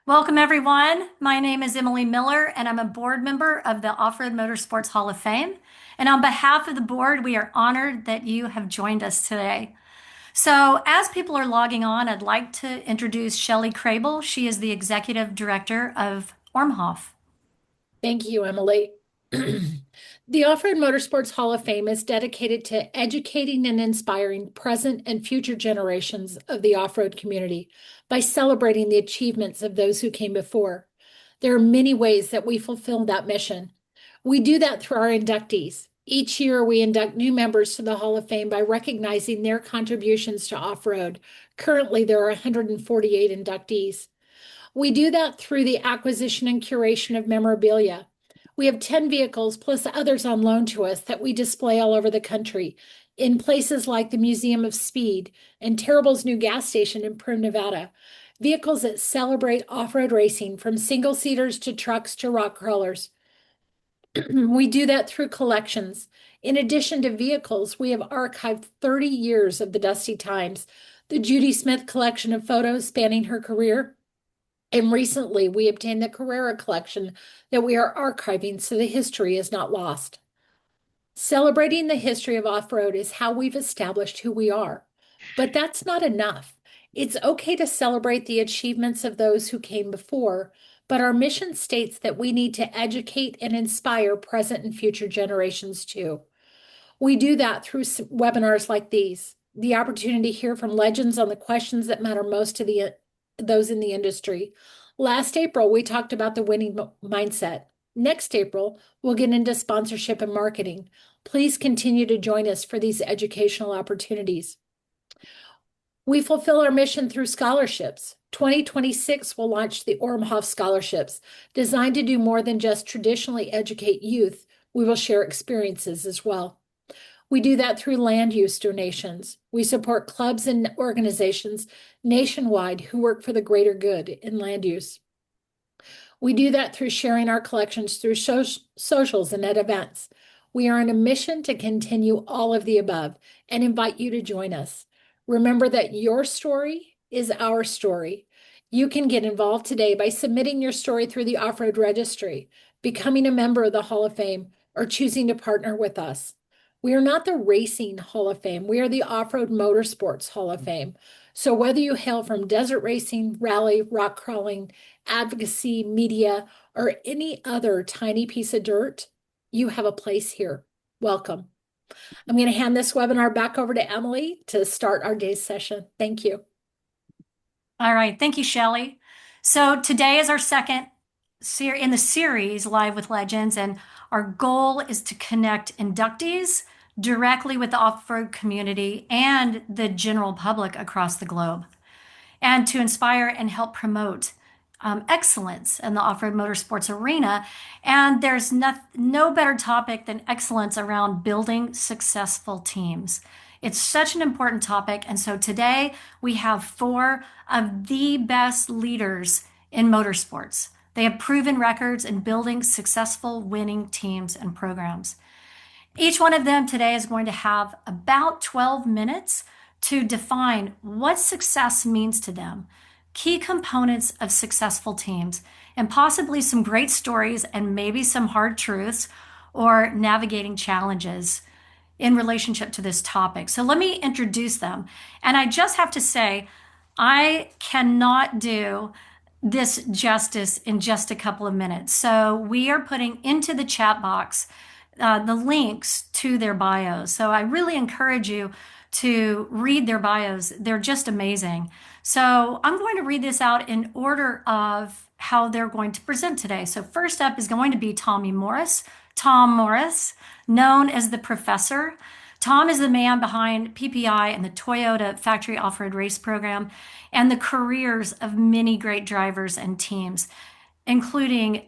Welcome, everyone. My name is Emily Miller, and I'm a board member of the Off-Road Motorsports Hall of Fame. And on behalf of the board, we are honored that you have joined us today. So, as people are logging on, I'd like to introduce Shelley Crable. She is the executive director of Ormhoff. Thank you, Emily. The Off-Road Motorsports Hall of Fame is dedicated to educating and inspiring present and future generations of the off-road community by celebrating the achievements of those who came before. There are many ways that we fulfill that mission. We do that through our inductees. Each year, we induct new members to the Hall of Fame by recognizing their contributions to off-road. Currently, there are 148 inductees. We do that through the acquisition and curation of memorabilia. We have 10 vehicles plus others on loan to us that we display all over the country in places like the Museum of Speed and Terrible's new gas station in Prime, Nevada. Vehicles that celebrate off-road racing from single-seaters to trucks to rock crawlers. We do that through collections. In addition to vehicles, we have archived 30 years of the Dusty Times, the Judy Smith collection of photos spanning her career, and recently, we obtained the Carrera collection that we are archiving so the history is not lost. Celebrating the history of off-road is how we've established who we are. But that's not enough. It's okay to celebrate the achievements of those who came before, but our mission states that we need to educate and inspire present and future generations too. We do that through webinars like these, the opportunity to hear from legends on the questions that matter most to those in the industry. Last April, we talked about the winning mindset. Next April, we'll get into sponsorship and marketing. Please continue to join us for these educational opportunities. We fulfill our mission through scholarships. 2026 will launch the Ormhoff Scholarships, designed to do more than just traditionally educate youth. We will share experiences as well. We do that through land use donations. We support clubs and organizations nationwide who work for the greater good in land use. We do that through sharing our collections through socials and at events. We are on a mission to continue all of the above and invite you to join us. Remember that your story is our story. You can get involved today by submitting your story through the Off-Road Registry, becoming a member of the Hall of Fame, or choosing to partner with us. We are not the Racing Hall of Fame. We are the Off-Road Motorsports Hall of Fame. So whether you hail from desert racing, rally, rock crawling, advocacy, media, or any other tiny piece of dirt, you have a place here. Welcome. I'm going to hand this webinar back over to Emily to start our day's session. Thank you. All right. Thank you, Shelley. So, today is our second in the series, Live with Legends, and our goal is to connect inductees directly with the off-road community and the general public across the globe, and to inspire and help promote excellence in the off-road motorsports arena. And there's no better topic than excellence around building successful teams. It's such an important topic. And so today we have four of the best leaders in motorsports. They have proven records in building successful winning teams and programs. Each one of them today is going to have about 12 minutes to define what success means to them, key components of successful teams, and possibly some great stories and maybe some hard truths or navigating challenges in relationship to this topic. So let me introduce them. And I just have to say, I cannot do this justice in just a couple of minutes. So we are putting into the chat box the links to their bios. So I really encourage you to read their bios. They're just amazing. So I'm going to read this out in order of how they're going to present today. So first up is going to be Tommy Morris. Tom Morris, known as the Professor. Tom is the man behind PPI and the Toyota Factory Off-Road Race Program and the careers of many great drivers and teams, including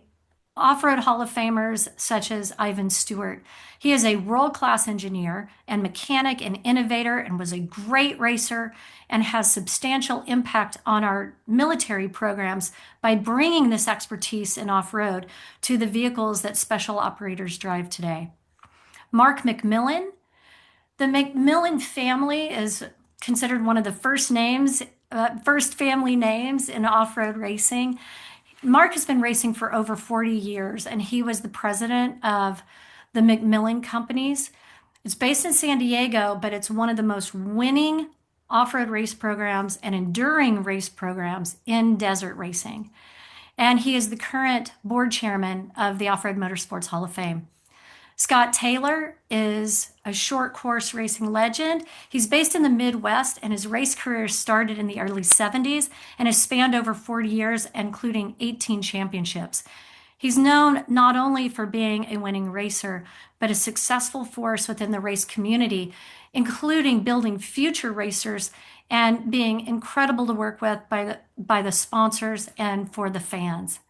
off-road Hall of Famers such as Ivan Stewart. He is a world-class engineer and mechanic and innovator and was a great racer and has substantial impact on our military programs by bringing this expertise in off-road to the vehicles that special operators drive today. Mark McMillin. The McMillin family is considered one of the first names first family names in off-road racing. Mark has been racing for over 40 years, and he was the president of the McMillin companies. It's based in San Diego, but it's one of the most winning off-road race programs and enduring race programs in desert racing. And he is the current board chairman of the Off-Road Motorsports Hall of Fame. Scott Taylor is a short course racing legend. He's based in the Midwest, and his race career started in the early 70s and has spanned over 40 years, including 18 championships. He's known not only for being a winning racer, but a successful force within the race community, including building future racers and being incredible to work with by the sponsors and for the fans.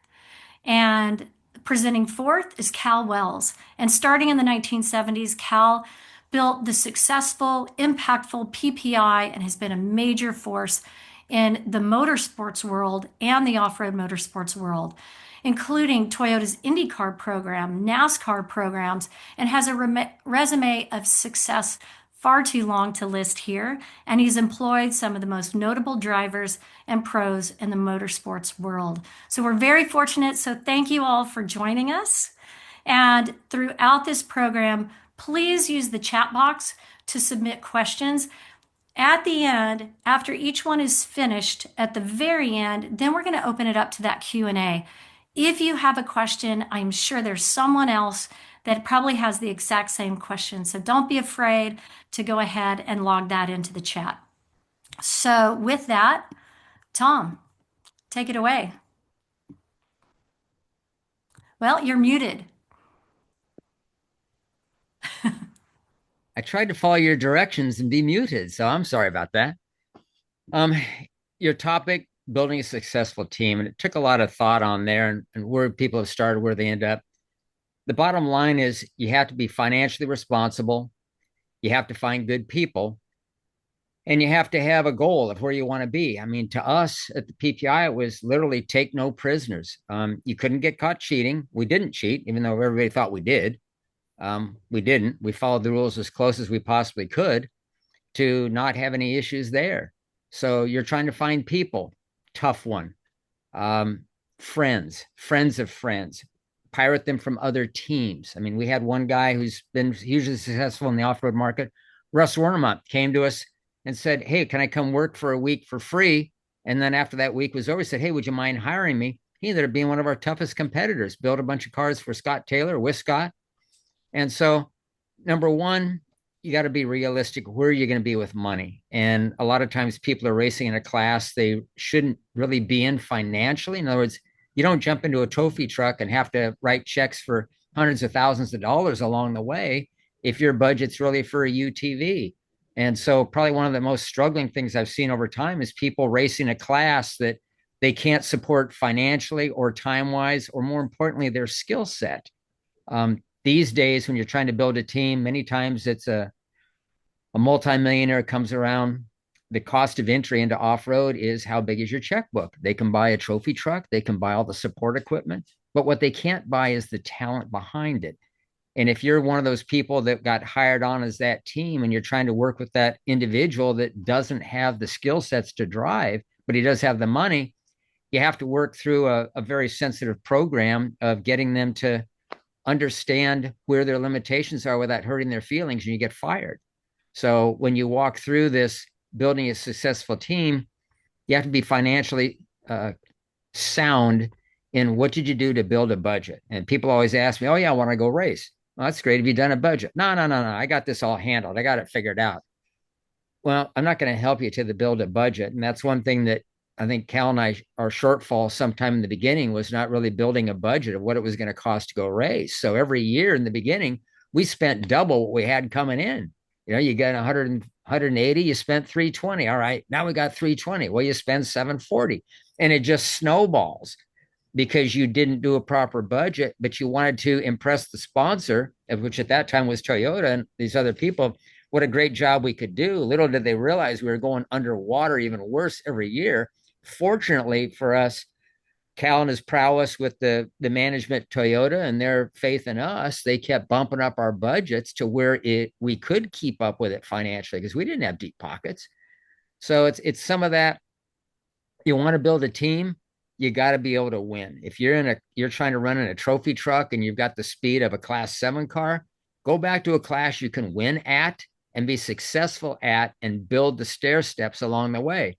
And presenting fourth is Cal Wells. And starting in the 1970s, Cal built the successful, impactful PPI and has been a major force in the motorsports world and the off-road motorsports world, including Toyota's IndyCar program, NASCAR programs, and has a resume of success far too long to list here. And he's employed some of the most notable drivers and pros in the motorsports world. So we're very fortunate. So thank you all for joining us. And throughout this program, please use the chat box to submit questions. At the end, after each one is finished, at the very end, then we're going to open it up to that Q&A. If you have a question, I'm sure there's someone else that probably has the exact same question. So don't be afraid to go ahead and log that into the chat. So with that, Tom, take it away. Well, you're muted. I tried to follow your directions and be muted, so I'm sorry about that. Um, your topic, building a successful team, and it took a lot of thought on there and where people have started, where they end up. The bottom line is you have to be financially responsible, you have to find good people, and you have to have a goal of where you want to be. I mean, to us at the PPI, it was literally take no prisoners. You couldn't get caught cheating. We didn't cheat, even though everybody thought we did. We didn't. We followed the rules as close as we possibly could to not have any issues there. So you're trying to find people, tough one. Friends of friends, pirate them from other teams. I mean, we had one guy who's been hugely successful in the off-road market. Russ Wernemont came to us and said, "Hey, can I come work for a week for free?" And then after that week was over, he said, "Hey, would you mind hiring me?" He ended up being one of our toughest competitors, built a bunch of cars for Scott Taylor with Scott. And so, number one, you got to be realistic where you're going to be with money. And a lot of times people are racing in a class they shouldn't really be in financially. In other words, you don't jump into a trophy truck and have to write checks for hundreds of thousands of dollars along the way if your budget's really for a UTV. And so, probably one of the most struggling things I've seen over time is people racing a class that they can't support financially or time wise, or more importantly, their skill set. These days, when you're trying to build a team, many times it's a multimillionaire comes around. The cost of entry into off-road is how big is your checkbook. They can buy a trophy truck, they can buy all the support equipment, but what they can't buy is the talent behind it. And if you're one of those people that got hired on as that team and you're trying to work with that individual that doesn't have the skill sets to drive, but he does have the money, you have to work through a very sensitive program of getting them to understand where their limitations are without hurting their feelings, and you get fired. So when you walk through this building a successful team, you have to be financially sound in what did you do to build a budget. And people always ask me, "Oh yeah, I want to go race." "Well, that's great. Have you done a budget?" No, no, no, no. I got this all handled. I got it figured out. Well, I'm not going to help you to build a budget. And that's one thing that I think Cal and I, our shortfall sometime in the beginning was not really building a budget of what it was going to cost to go race. So every year in the beginning, we spent double what we had coming in. You know, you got 180, you spent 320. All right, now we got 320. Well, you spend 740. And it just snowballs because you didn't do a proper budget, but you wanted to impress the sponsor, which at that time was Toyota and these other people, what a great job we could do. Little did they realize we were going underwater even worse every year. Fortunately for us, Cal and his prowess with the management Toyota and their faith in us, they kept bumping up our budgets to where we could keep up with it financially because we didn't have deep pockets. So it's some of that You want to build a team, you got to be able to win. If you're trying to run in a trophy truck and you've got the speed of a class 7 car, go back to a class you can win at and be successful at and build the stair steps along the way.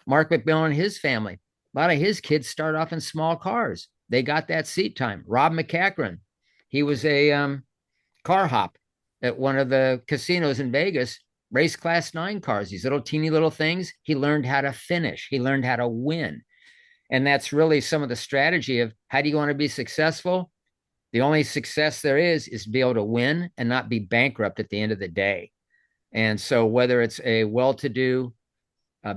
Mark McMillin and his family, a lot of his kids start off in small cars. They got that seat time. Rob McCachran, he was a car hop at one of the casinos in Vegas, race class 9 cars, these little teeny little things. He learned how to finish, he learned how to win. And that's really some of the strategy of how do you want to be successful? The only success there is to be able to win and not be bankrupt at the end of the day. And so, whether it's a well to do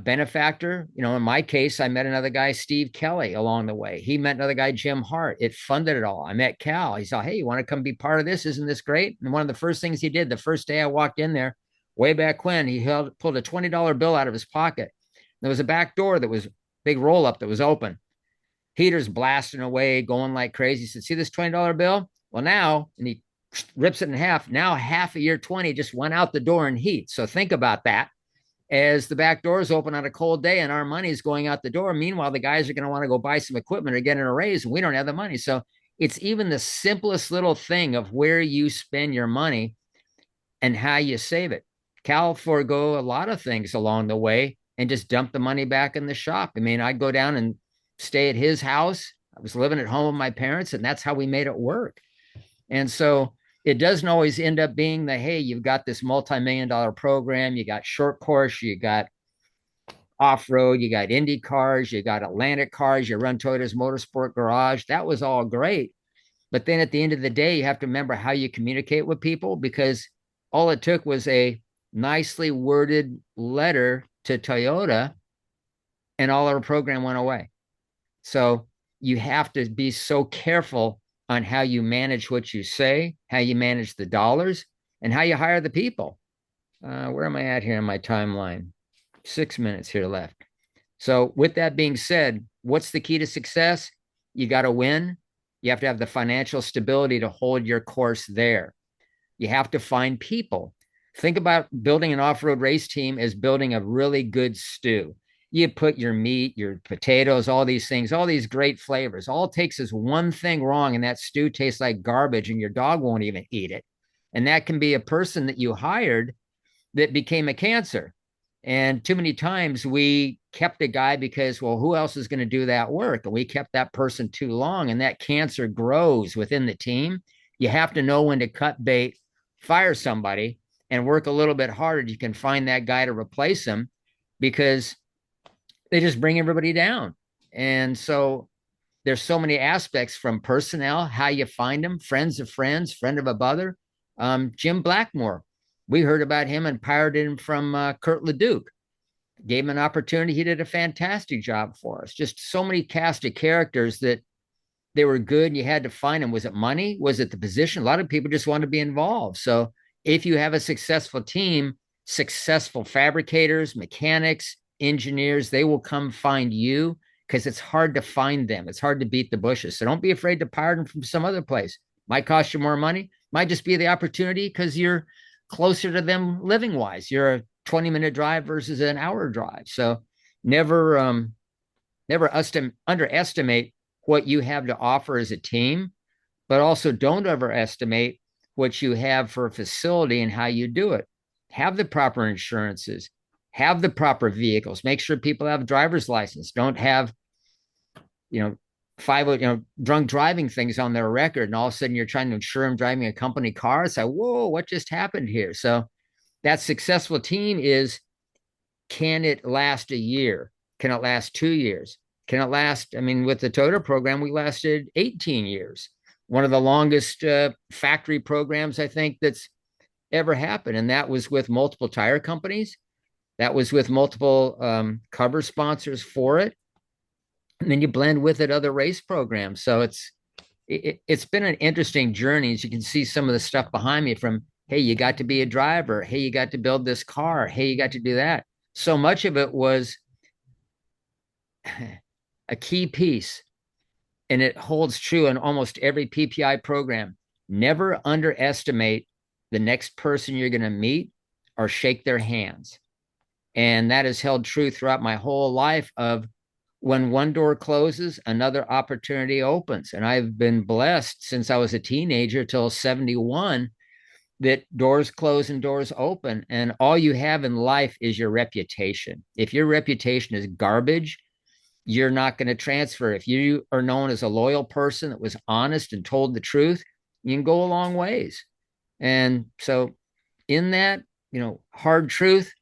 benefactor, in my case, I met another guy, Steve Kelly, along the way. He met another guy, Jim Hart. It funded it all. I met Cal. He said, "Hey, you want to come be part of this? Isn't this great?" And one of the first things he did the first day I walked in there, way back when, he pulled a $20 bill out of his pocket. There was a back door that was big roll up that was open. Heater's blasting away, going like crazy. He said, "See this $20 bill? Well, now," and he rips it in half. Now half of your 20 just went out the door in heat. So think about that. As the back doors open on a cold day and our money is going out the door. Meanwhile, the guys are going to want to go buy some equipment or get in a raise, and we don't have the money. So it's even the simplest little thing of where you spend your money and how you save it. Cal forego a lot of things along the way and just dump the money back in the shop. I mean, I'd go down and stay at his house. I was living at home with my parents, and that's how we made it work. And so it doesn't always end up being the, hey, you've got this multi-million-dollar program, you got short course, you got off-road, you got Indy cars, you got Atlantic cars, you run Toyota's Motorsport Garage. That was all great. But then at the end of the day, you have to remember how you communicate with people, because all it took was a nicely worded letter to Toyota and all our program went away. So you have to be so careful on how you manage what you say, how you manage the dollars, and how you hire the people. Where am I at here in my timeline? 6 minutes here left. So, with that being said, what's the key to success? You got to win. You have to have the financial stability to hold your course there. You have to find people. Think about building an off road race team as building a really good stew. You put your meat, your potatoes, all these things, all these great flavors. All it takes is one thing wrong, and that stew tastes like garbage, and your dog won't even eat it. And that can be a person that you hired that became a cancer. And too many times we kept a guy because, well, who else is going to do that work? And we kept that person too long, and that cancer grows within the team. You have to know when to cut bait, fire somebody, and work a little bit harder. You can find that guy to replace him, because they just bring everybody down. And so there's so many aspects, from personnel, how you find them, friends of friends, friend of a brother. Jim Blackmore, we heard about him and pirated him from Kurt Leduc. Gave him an opportunity. He did a fantastic job for us. Just so many cast of characters that they were good, and you had to find them. Was it money? Was it the position? A lot of people just want to be involved. So if you have a successful team, successful fabricators, mechanics, engineers, they will come find you, because it's hard to find them. It's hard to beat the bushes. So don't be afraid to pirate them from some other place. Might cost you more money. Might just be the opportunity because you're closer to them living wise. You're a 20-minute drive versus an hour drive. So never underestimate what you have to offer as a team, but also don't overestimate what you have for a facility and how you do it. Have the proper insurances, have the proper vehicles, make sure people have driver's license, don't have, drunk driving things on their record, and all of a sudden you're trying to insure them driving a company car. It's like, whoa, what just happened here? So that successful team is, can it last a year? Can it last 2 years? Can it last? I mean, with the Toyota program, we lasted 18 years. One of the longest factory programs, I think, that's ever happened. And that was with multiple tire companies. That was with multiple cover sponsors for it. And then you blend with it other race programs. So it's been an interesting journey. As you can see some of the stuff behind me, from, hey, you got to be a driver. Hey, you got to build this car. Hey, you got to do that. So much of it was a key piece, and it holds true in almost every PPI program. Never underestimate the next person you're going to meet or shake their hands. And that has held true throughout my whole life of when one door closes, another opportunity opens. And I've been blessed since I was a teenager till 71 that doors close and doors open. And all you have in life is your reputation. If your reputation is garbage, you're not going to transfer. If you are known as a loyal person that was honest and told the truth, you can go a long ways. And so, in that, hard truth,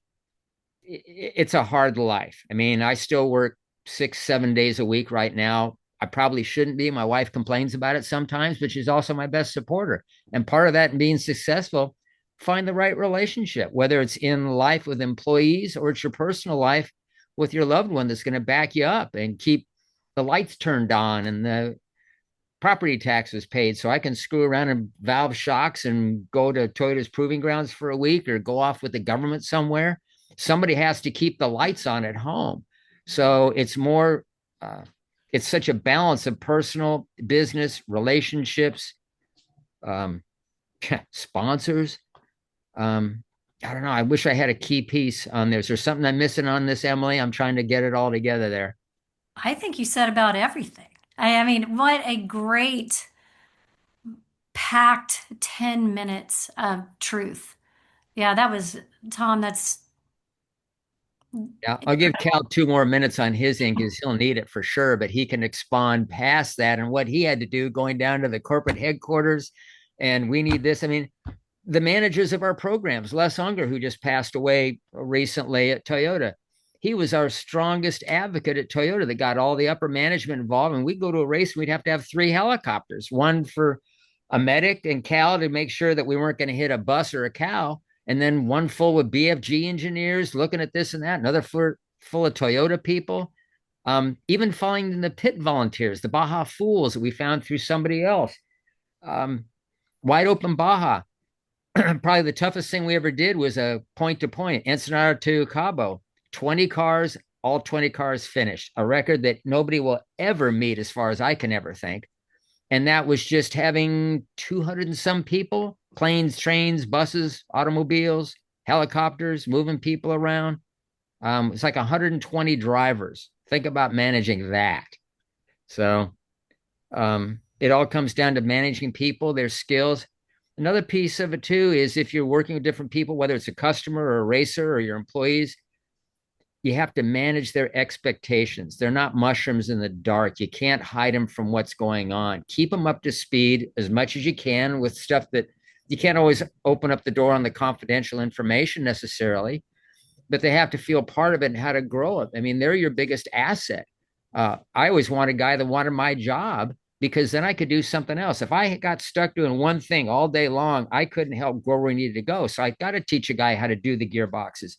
it's a hard life. I mean, I still work 6, 7 days a week right now. I probably shouldn't be. My wife complains about it sometimes, but she's also my best supporter. And part of that in being successful, find the right relationship, whether it's in life with employees or it's your personal life with your loved one that's going to back you up and keep the lights turned on and the property taxes paid so I can screw around in valve shocks and go to Toyota's proving grounds for a week or go off with the government somewhere. Somebody has to keep the lights on at home. So it's more, it's such a balance of personal, business, relationships, um, sponsors. I don't know. I wish I had a key piece on this. Is there something I'm missing on this, Emily? I'm trying to get it all together there. I think you said about everything. I mean, what a great packed 10 minutes of truth. Yeah, that was Tom. That's Yeah, I'll give Cal 2 more minutes on his end because he'll need it for sure, but he can expand past that and what he had to do going down to the corporate headquarters. And we need this. I mean, the managers of our programs, Les Unger, who just passed away recently at Toyota, he was our strongest advocate at Toyota that got all the upper management involved. And we'd go to a race and we'd have to have 3 helicopters, one for a medic and Cal to make sure that we weren't going to hit a bus or a cow, and then one full with BFG engineers looking at this and that, another full of Toyota people. Even following the pit volunteers, the Baja Fools that we found through somebody else. Um, Wide open Baja. Probably the toughest thing we ever did was a point to point, Ensenada to Cabo. 20 cars, all 20 cars finished, a record that nobody will ever meet as far as I can ever think. And that was just having 200 and some people, planes, trains, buses, automobiles, helicopters, moving people around. It's like 120 drivers. Think about managing that. So it all comes down to managing people, their skills. Another piece of it too is if you're working with different people, whether it's a customer or a racer or your employees, you have to manage their expectations. They're not mushrooms in the dark. You can't hide them from what's going on. Keep them up to speed as much as you can with stuff that you can't always open up the door on the confidential information necessarily, but they have to feel part of it and how to grow it. I mean, they're your biggest asset. I always want a guy that wanted my job because then I could do something else. If I got stuck doing one thing all day long, I couldn't help go where we needed to go. So I got to teach a guy how to do the gearboxes,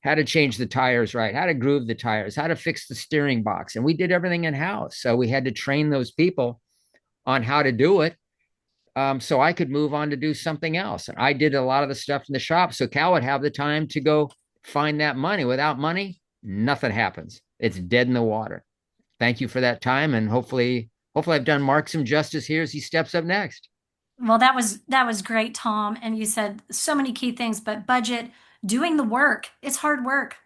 how to change the tires right, how to groove the tires, how to fix the steering box. And we did everything in house. So we had to train those people on how to do it. So I could move on to do something else. And I did a lot of the stuff in the shop. So Cal would have the time to go find that money. Without money, nothing happens. It's dead in the water. Thank you for that time. And hopefully I've done Mark some justice here as he steps up next. well, that was great, Tom. And you said so many key things, but budget, doing the work, it's hard work.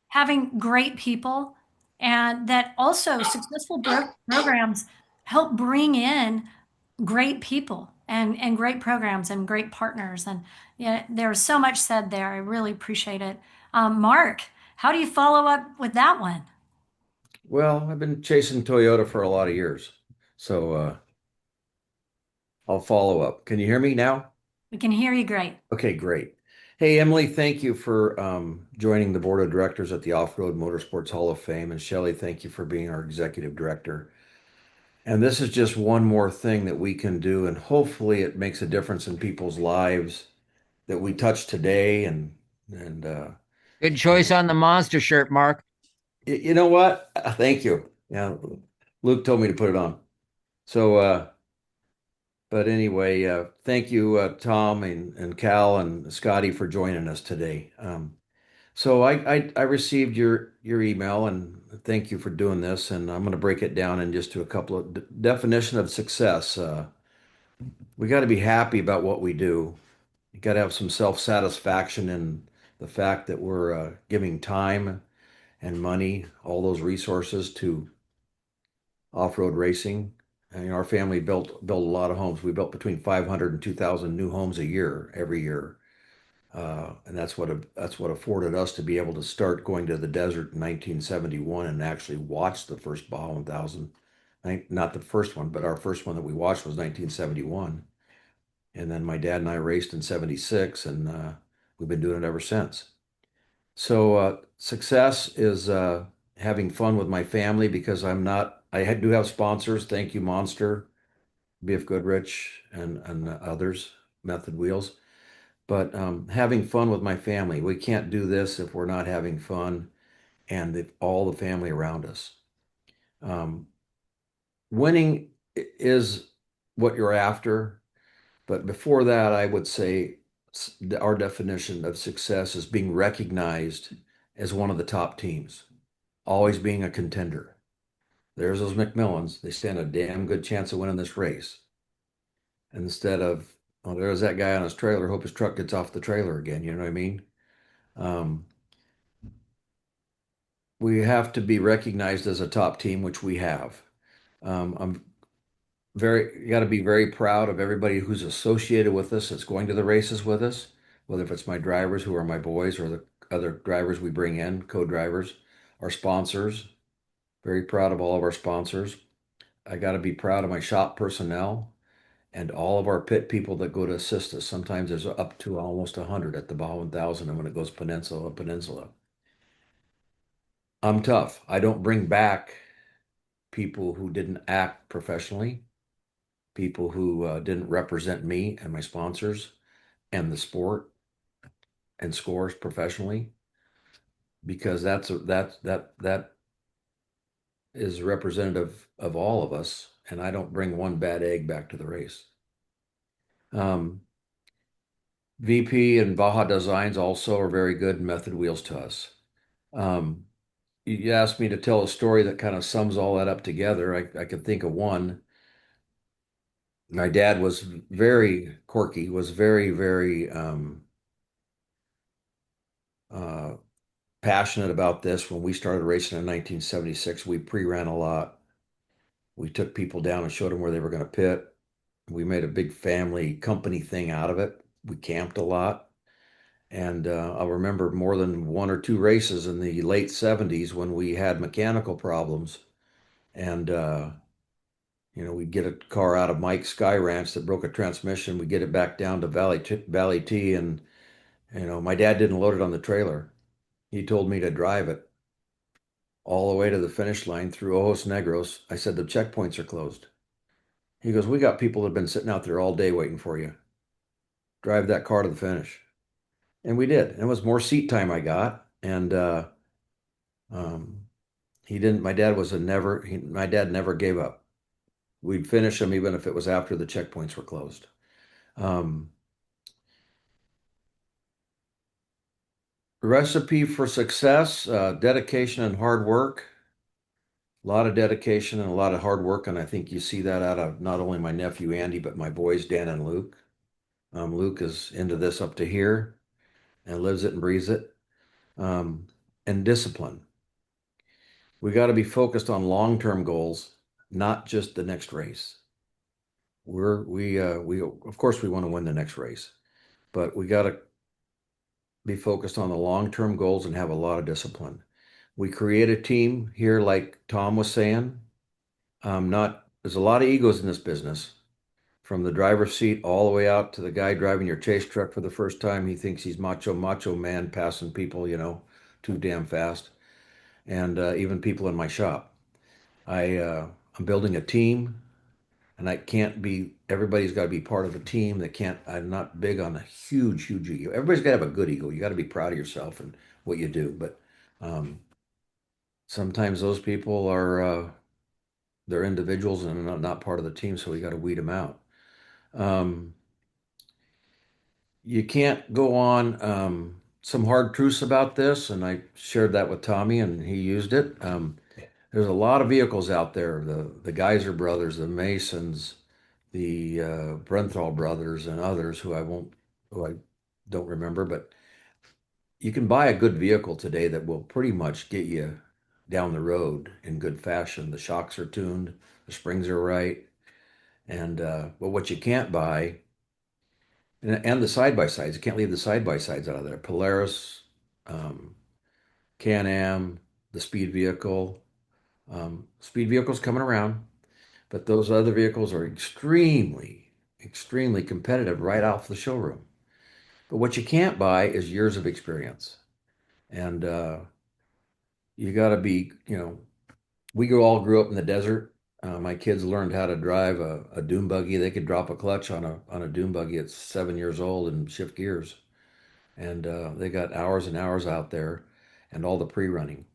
Having great people, and that also successful programs help bring in great people and great programs and great partners. And yeah, there's so much said there. I really appreciate it. Mark, how do you follow up with that one? Well, I've been chasing Toyota for a lot of years, so I'll follow up. Can you hear me now? We can hear you great. Okay, great. Hey, Emily, thank you for joining the board of directors at the Off-Road Motorsports Hall of Fame. And Shelley, thank you for being our executive director. And this is just one more thing that we can do, and hopefully it makes a difference in people's lives that we touch today. And Good choice on the monster shirt, Mark. you know what? Thank you. Yeah, Luke told me to put it on. So, but anyway, thank you, Tom and Cal and Scotty for joining us today. So I received your email and thank you for doing this. And I'm going to break it down in just to a couple of definition of success. We got to be happy about what we do. You got to have some self-satisfaction in the fact that we're giving time and money, all those resources to off-road racing. And our family built a lot of homes. We built between 500 and 2,000 new homes a year, every year. And that's what afforded us to be able to start going to the desert in 1971 and actually watch the first Baja 1000. Not the first one, but our first one that we watched was 1971. And then my dad and I raced in 76, and we've been doing it ever since. So success is having fun with my family because I do have sponsors. Thank you, Monster, BF Goodrich, and others, Method Wheels. But having fun with my family. We can't do this if we're not having fun and all the family around us. Um, Winning is what you're after. But before that, I would say our definition of success is being recognized as one of the top teams, always being a contender. There's those McMillins. They stand a damn good chance of winning this race. Instead of, oh, there's that guy on his trailer. Hope his truck gets off the trailer again. You know what I mean? Um, we have to be recognized as a top team, which we have. I'm you got to be very proud of everybody who's associated with us, that's going to the races with us, whether if it's my drivers who are my boys or the other drivers we bring in, co-drivers, our sponsors. Very proud of all of our sponsors. I got to be proud of my shop personnel and all of our pit people that go to assist us. Sometimes there's up to almost 100 at the Baja 1000, and when it goes peninsula. I'm tough. I don't bring back people who didn't act professionally, people who didn't represent me and my sponsors and the sport and scores professionally, because that is representative of all of us, and I don't bring one bad egg back to the race. VP and Baja Designs also are very good method wheels to us. Um, you asked me to tell a story that kind of sums all that up together. I could think of one. My dad was very quirky, was very uh, passionate about this. When we started racing in 1976, we pre-ran a lot. We took people down and showed them where they were going to pit. We made a big family company thing out of it. We camped a lot. And I'll remember more than one or two races in the late 70s when we had mechanical problems. And, we'd get a car out of Mike's Sky Ranch that broke a transmission. We'd get it back down to Valley T. And, my dad didn't load it on the trailer. He told me to drive it all the way to the finish line through Ojos Negros. I said, the checkpoints are closed. He goes, we got people that have been sitting out there all day waiting for you. Drive that car to the finish. And we did. And it was more seat time I got. And um, he didn't, my dad never gave up. We'd finish them even if it was after the checkpoints were closed. Um, Recipe for success, dedication and hard work. A lot of dedication and a lot of hard work. And I think you see that out of not only my nephew Andy, but my boys, Dan and Luke. Luke is into this up to here and lives it and breathes it. Um, and discipline. We got to be focused on long-term goals, not just the next race. We of course we want to win the next race, but we got to be focused on the long-term goals and have a lot of discipline. We create a team here, like Tom was saying. Not There's a lot of egos in this business, from the driver's seat all the way out to the guy driving your chase truck for the first time. He thinks he's macho man passing people, too damn fast, and even people in my shop. I'm building a team, and I can't be. Everybody's got to be part of a team. They can't. I'm not big on a huge ego. Everybody's got to have a good ego. You got to be proud of yourself and what you do. But um, sometimes those people are they're individuals and not part of the team, so we got to weed them out. Um, you can't go on. Some hard truths about this, and I shared that with Tommy, and he used it. There's a lot of vehicles out there. The Geyser brothers, the Masons, the Brenthal brothers, and others who I don't remember, but you can buy a good vehicle today that will pretty much get you down the road in good fashion. The shocks are tuned, the springs are right, and but what you can't buy, and the side by sides, you can't leave the side by sides out of there. Polaris, um, Can-Am, the speed vehicles coming around, but those other vehicles are extremely competitive right off the showroom. But what you can't buy is years of experience. And you got to be, we all grew up in the desert. My kids learned how to drive a dune buggy. They could drop a clutch on a dune buggy at 7 years old and shift gears. And they got hours and hours out there and all the pre-running.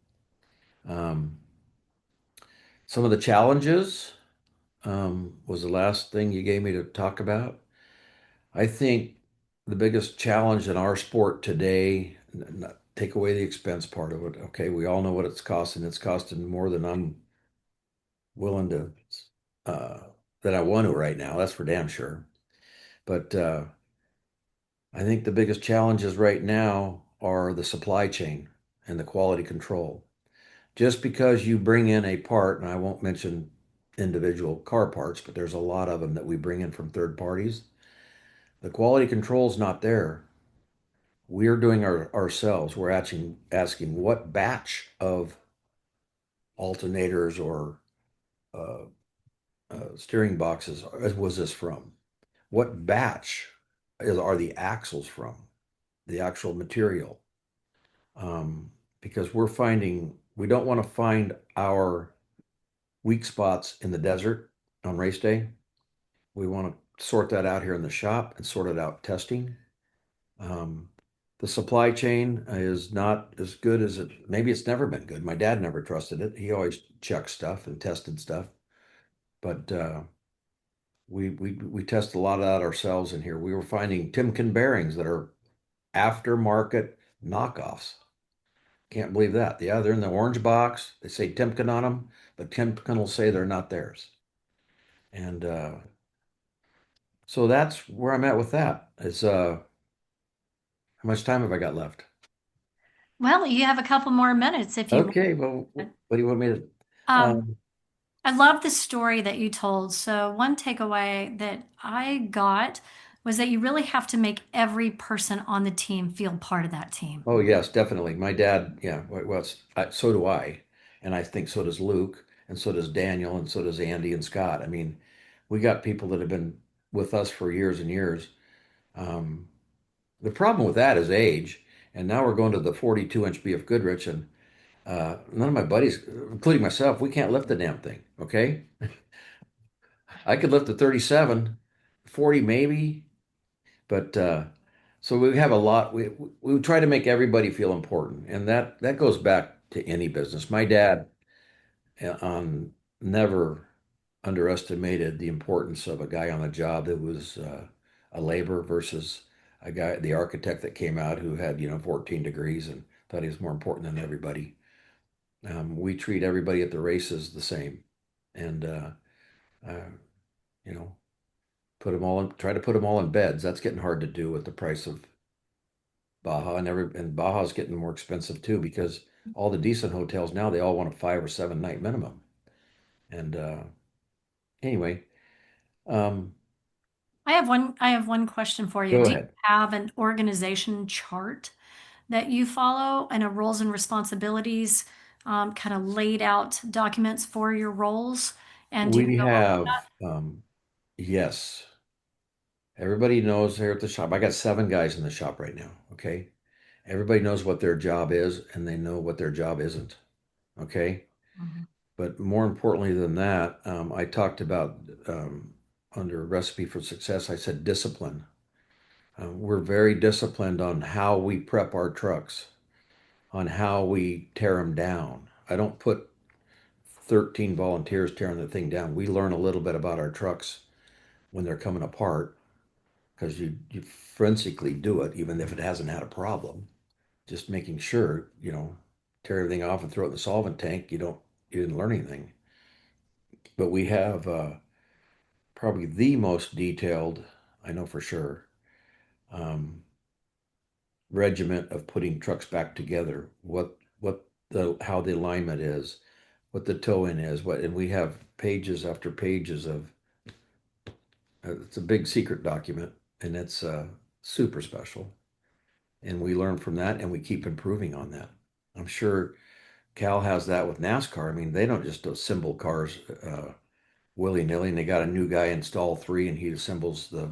Um, some of the challenges was the last thing you gave me to talk about. I think the biggest challenge in our sport today, take away the expense part of it. Okay, we all know what it's costing. It's costing more than I'm willing to, uh, that I want to right now. That's for damn sure. But I think the biggest challenges right now are the supply chain and the quality control. Just because you bring in a part, and I won't mention individual car parts, but there's a lot of them that we bring in from third parties. The quality control is not there. We're doing ourselves. We're asking what batch of alternators or uh, steering boxes was this from? What batch are the axles from? The actual material. Because we're finding we don't want to find our weak spots in the desert on race day. We want to sort that out here in the shop and sort it out testing. Um, the supply chain is not as good as it, maybe it's never been good. My dad never trusted it. He always checked stuff and tested stuff. But we test a lot of that ourselves in here. We were finding Timken bearings that are aftermarket knockoffs. Can't believe that. Yeah, they're in the orange box. They say Timken on them, but Timken will say they're not theirs. And so that's where I'm at with that. Is how much time have I got left? Well, you have a couple more minutes if you Okay, well, want. what do you want me to? Um, Um, I love the story that you told. So, one takeaway that I got was that you really have to make every person on the team feel part of that team. oh yes, definitely. My dad, yeah, well, so do I, and I think so does Luke, and so does Daniel, and so does Andy and Scott. I mean, we got people that have been with us for years and years. Um, the problem with that is age, and now we're going to the 42-inch BF Goodrich, and none of my buddies, including myself, we can't lift the damn thing. Okay, I could lift a 37, 40 maybe, but so we have a lot. We try to make everybody feel important, and that goes back to any business. My dad never underestimated the importance of a guy on the job that was a laborer versus a guy, the architect that came out who had 14 degrees and thought he was more important than everybody. We treat everybody at the races the same, and uh, you know, try to put them all in beds. That's getting hard to do with the price of Baja, and Baja's getting more expensive too because all the decent hotels now they all want a 5 or 7 night minimum. And anyway, um, I have one question for you. go Do you ahead. have an organization chart that you follow and a roles and responsibilities kind of laid out documents for your roles? And do you We go over have that? yes, everybody knows here at the shop. I got 7 guys in the shop right now. Okay, everybody knows what their job is, and they know what their job isn't. Okay, Mhm. but more importantly than that, I talked about under recipe for success. I said discipline. We're very disciplined on how we prep our trucks, on how we tear them down. I don't put 13 volunteers tearing the thing down. We learn a little bit about our trucks when they're coming apart because you forensically do it, even if it hasn't had a problem. Just making sure, tear everything off and throw it in the solvent tank. You didn't learn anything. But we have probably the most detailed, I know for sure, um, regiment of putting trucks back together, what the how the alignment is, what the toe in is, what, and we have pages after pages of it's a big secret document, and it's super special. And we learn from that, and we keep improving on that. I'm sure Cal has that with NASCAR. I mean, they don't just assemble cars willy-nilly, and they got a new guy install three, and he assembles the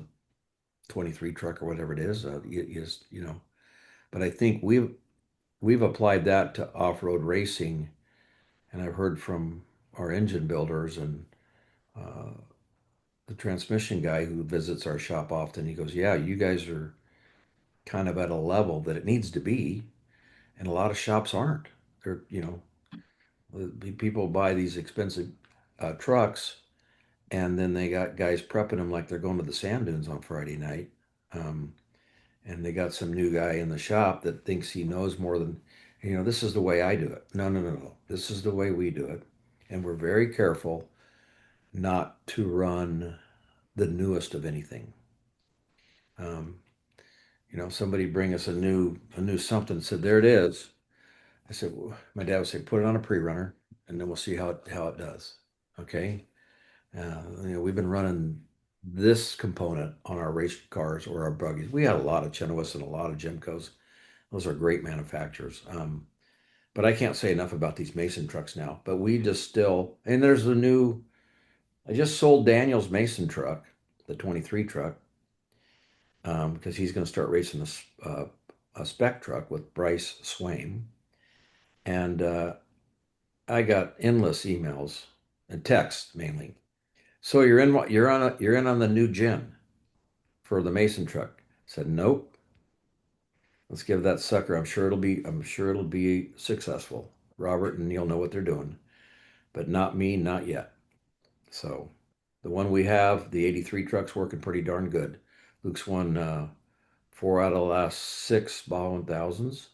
23 truck or whatever it is. But I think we've applied that to off-road racing, and I've heard from our engine builders and uh, the transmission guy who visits our shop often. He goes, "Yeah, you guys are kind of at a level that it needs to be, and a lot of shops aren't. They're, people buy these expensive trucks, and then they got guys prepping them like they're going to the sand dunes on Friday night." Um, and they got some new guy in the shop that thinks he knows more than, this is the way I do it. No, no, no, no. This is the way we do it. And we're very careful not to run the newest of anything. Um, somebody bring us a new something, said, there it is. I said, well, my dad would say, put it on a pre-runner and then we'll see how it does. Okay. We've been running this component on our race cars or our buggies. We had a lot of Chenoweths and a lot of Gemcos. Those are great manufacturers. But I can't say enough about these Mason trucks now. But we just still, and there's a new, I just sold Daniel's Mason truck, the 23 truck, because he's going to start racing a spec truck with Bryce Swaim. And I got endless emails and texts mainly. So you're in on the new gen for the Mason truck. I said, nope. Let's give that sucker. I'm sure it'll be successful. Robert and Neil know what they're doing, but not me, not yet. So the one we have, the 83 truck's working pretty darn good. Luke's won four out of the last six Baja 1000s.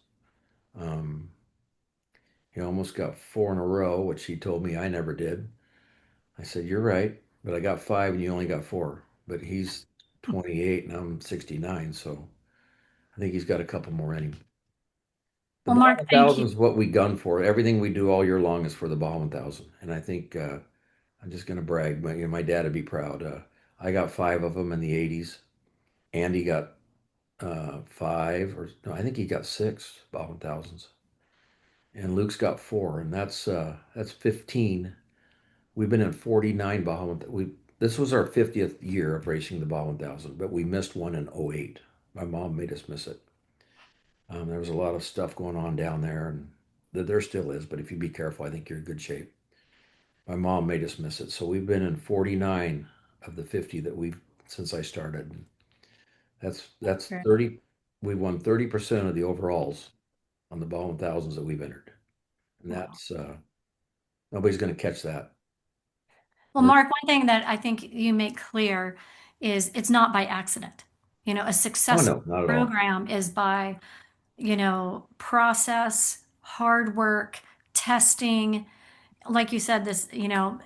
Um, he almost got four in a row, which he told me I never did. I said, you're right, but I got five and you only got four. But he's 28 and I'm 69, so I think he's got a couple more in him. The Well, Baja Mark, thank 1000 you. is what we gun for. Everything we do all year long is for the Baja 1000. And I think I'm just going to brag. My dad would be proud. I got five of them in the 80s. Andy got five, or no, I think he got six Baja 1000s. And Luke's got four, and that's 15. We've been in 49 Baja 1000. This was our 50th year of racing the Baja 1000, but we missed one in '08. My mom made us miss it. There was a lot of stuff going on down there, and there still is. But if you be careful, I think you're in good shape. My mom made us miss it, so we've been in 49 of the 50 that we've since I started. That's Great. 30. We won 30% of the overalls on the ball and thousands that we've entered, and Wow. that's nobody's going to catch that. Well, We're Mark, one thing that I think you make clear is it's not by accident. A oh successful no, not at all. program is by, process, hard work, testing. Like you said,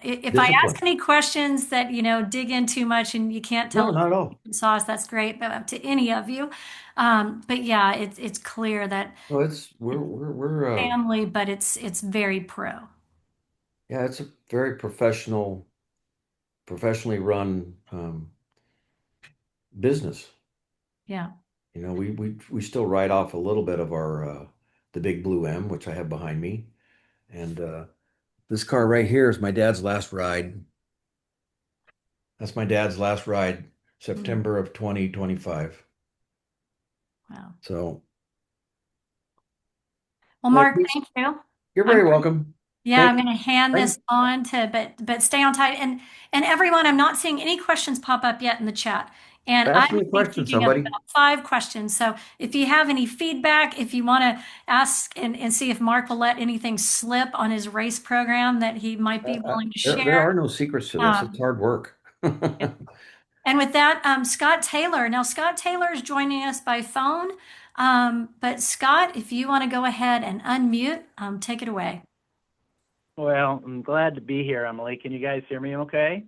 if I ask Discipline. any questions that, dig in too much and you can't tell No, us not at all. the sauce, that's great, but up to any of you. But yeah, it's clear that No, it's we're family, but it's very pro. yeah, it's a very professionally run business. Yeah. We still write off a little bit of our the big blue M, which I have behind me, and this car right here is my dad's last ride. That's my dad's last ride, Mm, September of 2025. wow. So Well, thank Mark, you. thank you. You're I'm very welcome. Yeah, Thank I'm going to hand you. this on to, but stay on tight. And everyone, I'm not seeing any questions pop up yet in the chat. And I'm Ask me going a to be question, thinking of somebody. about 5 questions. So if you have any feedback, if you want to ask and see if Mark will let anything slip on his race program that he might be willing to There share. are no secrets to this. It's Um, hard work. and with that, Scott Taylor. Now, Scott Taylor is joining us by phone. But Scott, if you want to go ahead and unmute, take it away. Well, I'm glad to be here, Emily. Can you guys hear me okay?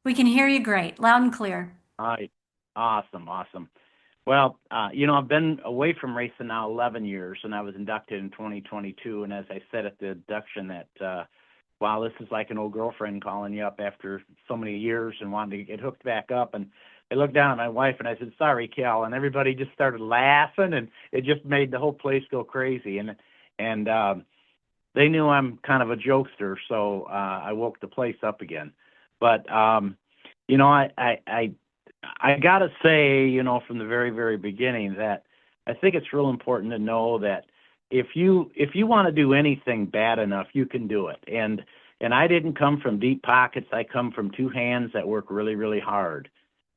We can hear you great, loud and clear. All right. Awesome. Well, I've been away from racing now 11 years, and I was inducted in 2022. And as I said at the induction, wow, this is like an old girlfriend calling you up after so many years and wanting to get hooked back up. And I looked down at my wife and I said, "Sorry, Cal," and everybody just started laughing, and it just made the whole place go crazy. And they knew I'm kind of a jokester, so I woke the place up again. But you know, I gotta say, from the very, very beginning, that I think it's real important to know that if you want to do anything bad enough, you can do it. And I didn't come from deep pockets. I come from two hands that work really, really hard.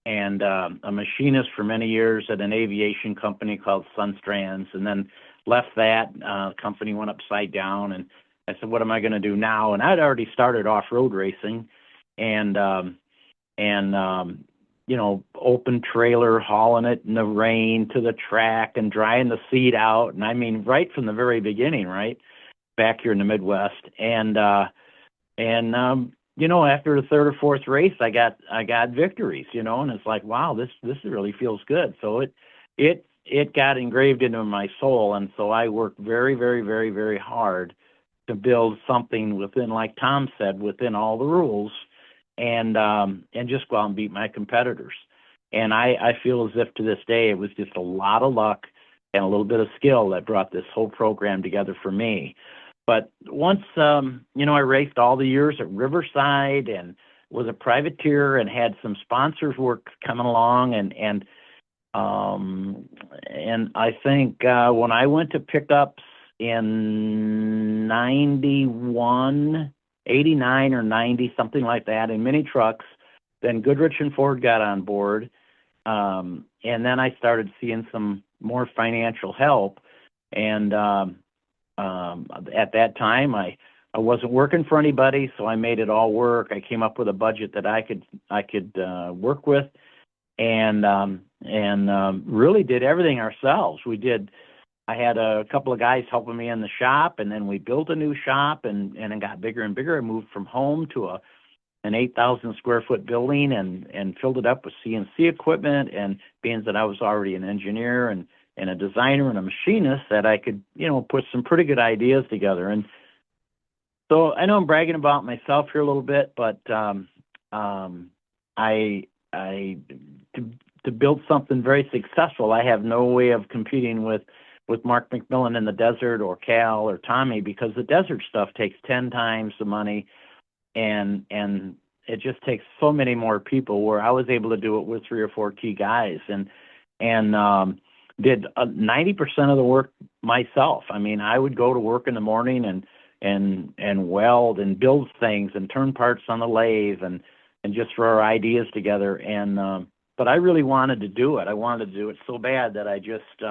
And a machinist for many years at an aviation company called Sunstrands, and then left that company, went upside down, and I said, "What am I going to do now?" And I'd already started off-road racing, and open trailer, hauling it in the rain to the track and drying the seat out. And I mean, right from the very beginning, right back here in the Midwest. And after the third or fourth race, I got victories, and it's like, wow, this really feels good. So it got engraved into my soul. And so I worked very, very, very, very hard to build something within, like Tom said, within all the rules, and just go out and beat my competitors. And I feel as if to this day it was just a lot of luck and a little bit of skill that brought this whole program together for me. But once I raced all the years at Riverside and was a privateer and had some sponsors work coming along, and I think when I went to pickups in 91, 89 or 90, something like that, in mini trucks, then Goodrich and Ford got on board. And then I started seeing some more financial help. And at that time, I wasn't working for anybody, so I made it all work. I came up with a budget that I could work with, and really did everything ourselves. I had a couple of guys helping me in the shop, and then we built a new shop, and it got bigger and bigger. I moved from home to an 8,000 square foot building and filled it up with CNC equipment. And being that I was already an engineer and a designer and a machinist, that I could, put some pretty good ideas together. And so I know I'm bragging about myself here a little bit, but to build something very successful, I have no way of competing with Mark McMillin in the desert, or Cal or Tommy, because the desert stuff takes 10 times the money, and it just takes so many more people, where I was able to do it with 3 or 4 key guys, and did 90% of the work myself. I mean, I would go to work in the morning and weld and build things and turn parts on the lathe and just throw our ideas together. And but I really wanted to do it. I wanted to do it so bad that I just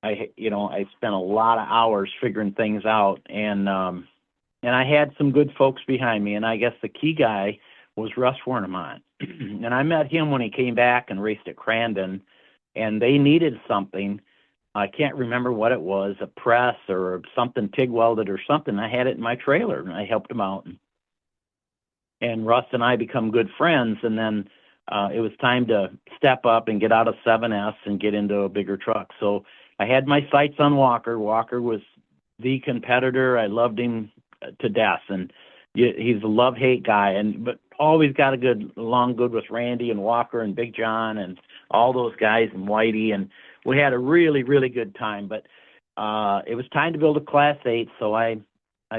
I spent a lot of hours figuring things out, and I had some good folks behind me. And I guess the key guy was Russ Wernemont. And I met him when he came back and raced at Crandon, and they needed something. I can't remember what it was, a press or something TIG welded or something. I had it in my trailer, and I helped him out. And Russ and I become good friends, and then it was time to step up and get out of 7S and get into a bigger truck. So I had my sights on Walker. Walker was the competitor. I loved him to death, and he's a love-hate guy, but always got a good with Randy and Walker and Big John and all those guys and Whitey, and we had a really, really good time. But it was time to build a Class 8, so I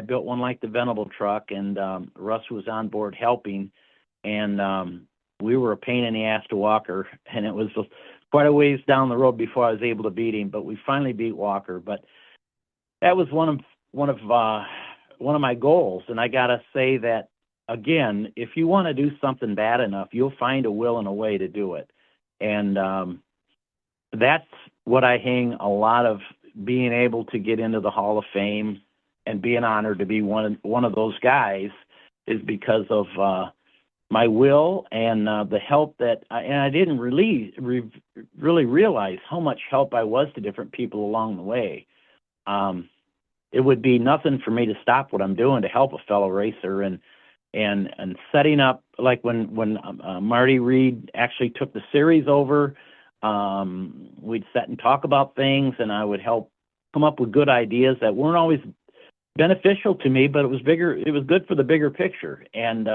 built one like the Venable truck, and Russ was on board helping, and we were a pain in the ass to Walker, and it was quite a ways down the road before I was able to beat him, but we finally beat Walker. But that was one of my goals, and I gotta say that again, if you want to do something bad enough, you'll find a will and a way to do it, and that's what I hang a lot of being able to get into the Hall of Fame and being honored to be one of those guys is because of my will and the help that I didn't really realize how much help I was to different people along the way. It would be nothing for me to stop what I'm doing to help a fellow racer, and setting up, like when Marty Reed actually took the series over. We'd sit and talk about things, and I would help come up with good ideas that weren't always beneficial to me, but it was bigger. It was good for the bigger picture. And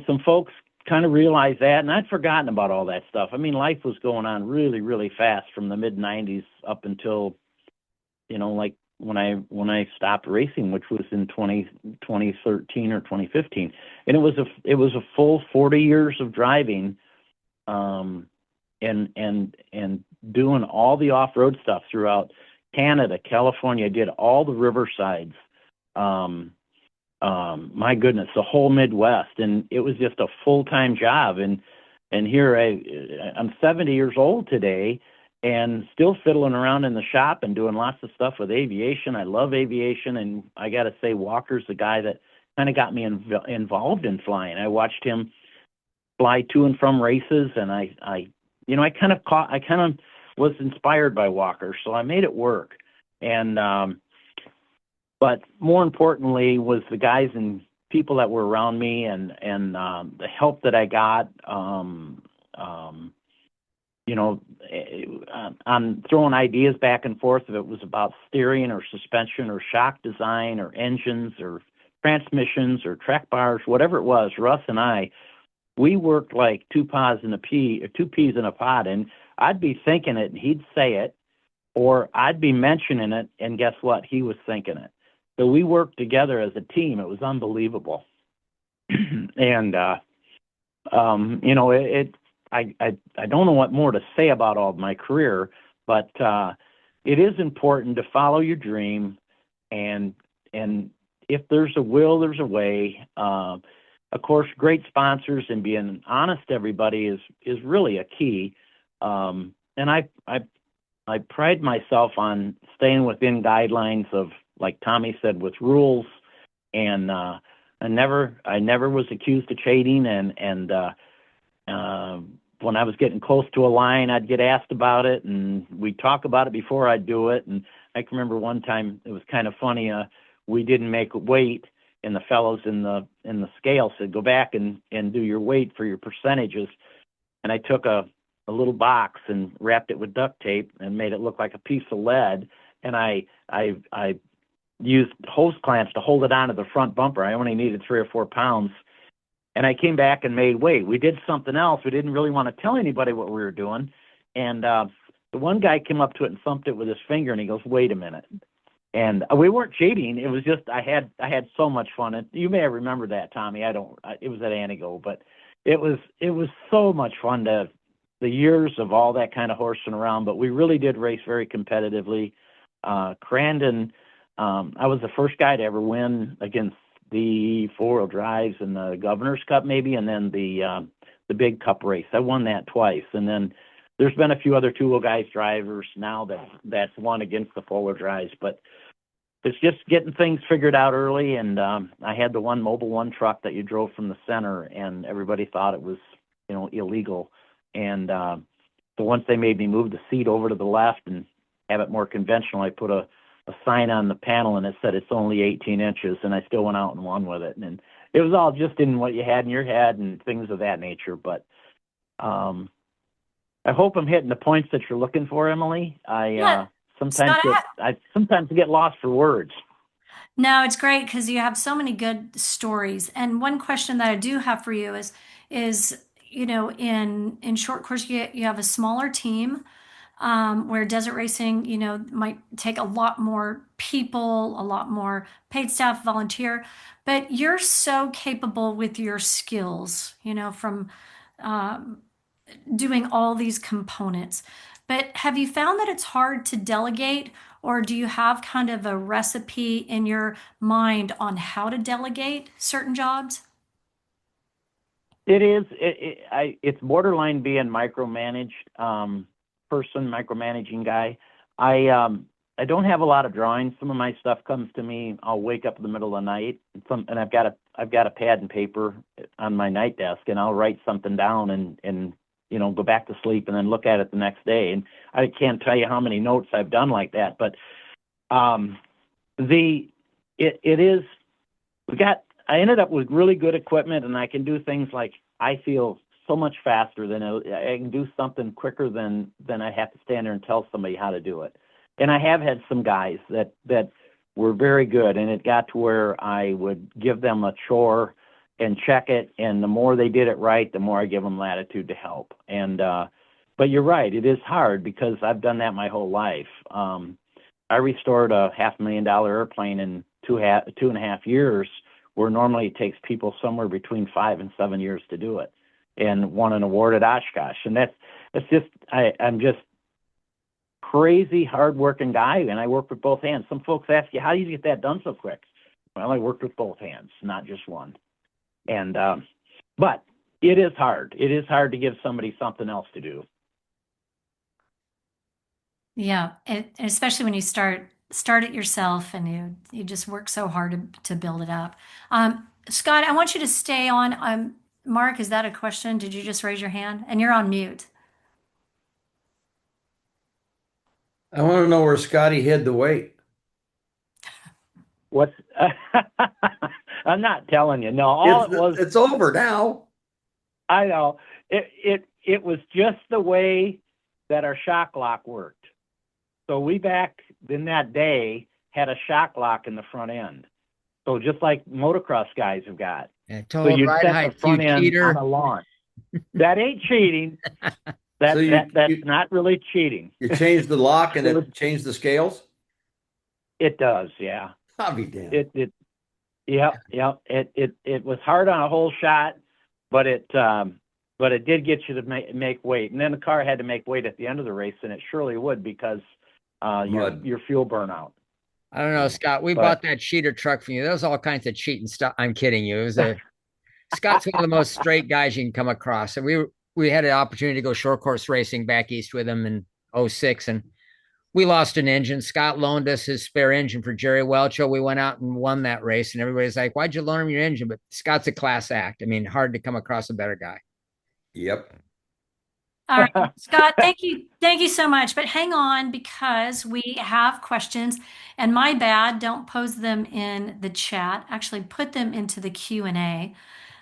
some folks kind of realized that, and I'd forgotten about all that stuff. I mean, life was going on really, really fast from the mid '90s up until, like when I stopped racing, which was in 2013 or 2015, and it was a full 40 years of driving, and doing all the off-road stuff throughout Canada, California. I did all the riversides. My goodness, the whole Midwest, and it was just a full-time job. And here I'm 70 years old today, and still fiddling around in the shop and doing lots of stuff with aviation. I love aviation, and I got to say, Walker's the guy that kind of got me involved in flying. I watched him fly to and from races, and I kind of was inspired by Walker, so I made it work. And but more importantly was the guys and people that were around me, and the help that I got. I'm throwing ideas back and forth, if it was about steering or suspension or shock design or engines or transmissions or track bars, whatever it was. Russ and we worked like two peas in a pod, and I'd be thinking it and he'd say it, or I'd be mentioning it, and guess what? He was thinking it. So we worked together as a team. It was unbelievable. And I don't know what more to say about all of my career, but it is important to follow your dream, and if there's a will, there's a way. Of course, great sponsors and being honest to everybody is really a key. And I pride myself on staying within guidelines of, like Tommy said, with rules. And I never was accused of cheating. And when I was getting close to a line, I'd get asked about it, and we'd talk about it before I'd do it. And I can remember one time, it was kind of funny. We didn't make weight, and the fellows in the scale said, "Go back and do your weight for your percentages." And I took a little box and wrapped it with duct tape and made it look like a piece of lead. And I used hose clamps to hold it onto the front bumper. I only needed 3 or 4 pounds. And I came back and made weight. We did something else. We didn't really want to tell anybody what we were doing. And the one guy came up to it and thumped it with his finger, and he goes, "Wait a minute." And we weren't cheating. It was just I had so much fun. And you may have remembered that, Tommy. It was at Antigo, but it was so much fun, the years of all that kind of horsing around. But we really did race very competitively. Crandon, I was the first guy to ever win against the 4-wheel drives and the Governor's Cup, maybe, and then the big Cup race. I won that twice. And then there's been a few other 2-wheel guys drivers now that's won against the 4-wheel drives, but it's just getting things figured out early. And I had the one Mobile One truck that you drove from the center, and everybody thought it was, illegal. And so once they made me move the seat over to the left and have it more conventional, I put a sign on the panel, and it said it's only 18 inches, and I still went out and won with it. And it was all just in what you had in your head and things of that nature. But I hope I'm hitting the points that you're looking for, Emily. Yeah. I sometimes get lost for words. No, it's great because you have so many good stories. And one question that I do have for you is in short course, you have a smaller team, where desert racing, might take a lot more people, a lot more paid staff, volunteer, but you're so capable with your skills, from doing all these components. But have you found that it's hard to delegate, or do you have kind of a recipe in your mind on how to delegate certain jobs? It is. It's borderline being micromanaged, micromanaging guy. I don't have a lot of drawings. Some of my stuff comes to me. I'll wake up in the middle of the night, and I've got a pad and paper on my night desk, and I'll write something down and go back to sleep and then look at it the next day. And I can't tell you how many notes I've done like that. But I ended up with really good equipment, and I can do things like I feel so much faster than I can do something quicker than I have to stand there and tell somebody how to do it. And I have had some guys that were very good, and it got to where I would give them a chore and check it, and the more they did it right, the more I give them latitude to help. And but you're right, it is hard because I've done that my whole life. I restored a $500,000 airplane in 2.5 years, where normally it takes people somewhere between 5 and 7 years to do it, and won an award at Oshkosh. And that's just I'm just crazy hardworking guy, and I work with both hands. Some folks ask you, how do you get that done so quick? Well, I worked with both hands, not just one. And but it is hard. It is hard to give somebody something else to do. Yeah, and especially when you start it yourself and you just work so hard to build it up. Scott, I want you to stay on. Mark, is that a question? Did you just raise your hand? And you're on mute. I want to know where Scotty hid the weight. What's I'm not telling you. No, all it was. It's over now. I know it was just the way that our shock lock worked. So we back in that day had a shock lock in the front end. So just like motocross guys have got. Yeah, So you ride set height, the front you end cheater. on a lawn. That ain't cheating. That's not really cheating. You changed the lock and it changed the scales? It does, yeah. I'll be damned. Yep. It was hard on a whole shot, but it did get you to make weight. And then the car had to make weight at the end of the race, and it surely would because your fuel burnout. I don't know, Scott. We bought that cheater truck from you. There was all kinds of cheating stuff. I'm kidding you. It was Scott's one of the most straight guys you can come across. And we had an opportunity to go short course racing back east with him in 06, and we lost an engine. Scott loaned us his spare engine for Jerry Welcho. We went out and won that race, and everybody's like, "Why'd you loan him your engine?" But Scott's a class act. I mean, hard to come across a better guy. Yep. All right, Scott, thank you so much. But hang on, because we have questions, and my bad, don't pose them in the chat. Actually, put them into the Q&A,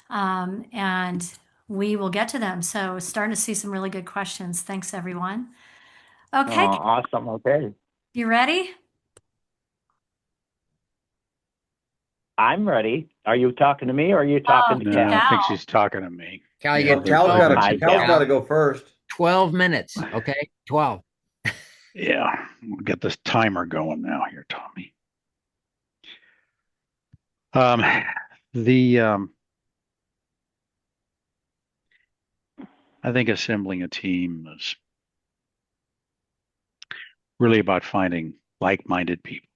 and we will get to them. So starting to see some really good questions. Thanks, everyone. Okay, Awesome. Okay. you ready? I'm ready. Are you talking to me or are you talking to No, Cal? I think she's talking to me. Cal, you get Cal's 12 got to go first. 12 minutes. Okay, 12. Yeah, we'll get this timer going now here, Tommy. I think assembling a team is really about finding like-minded people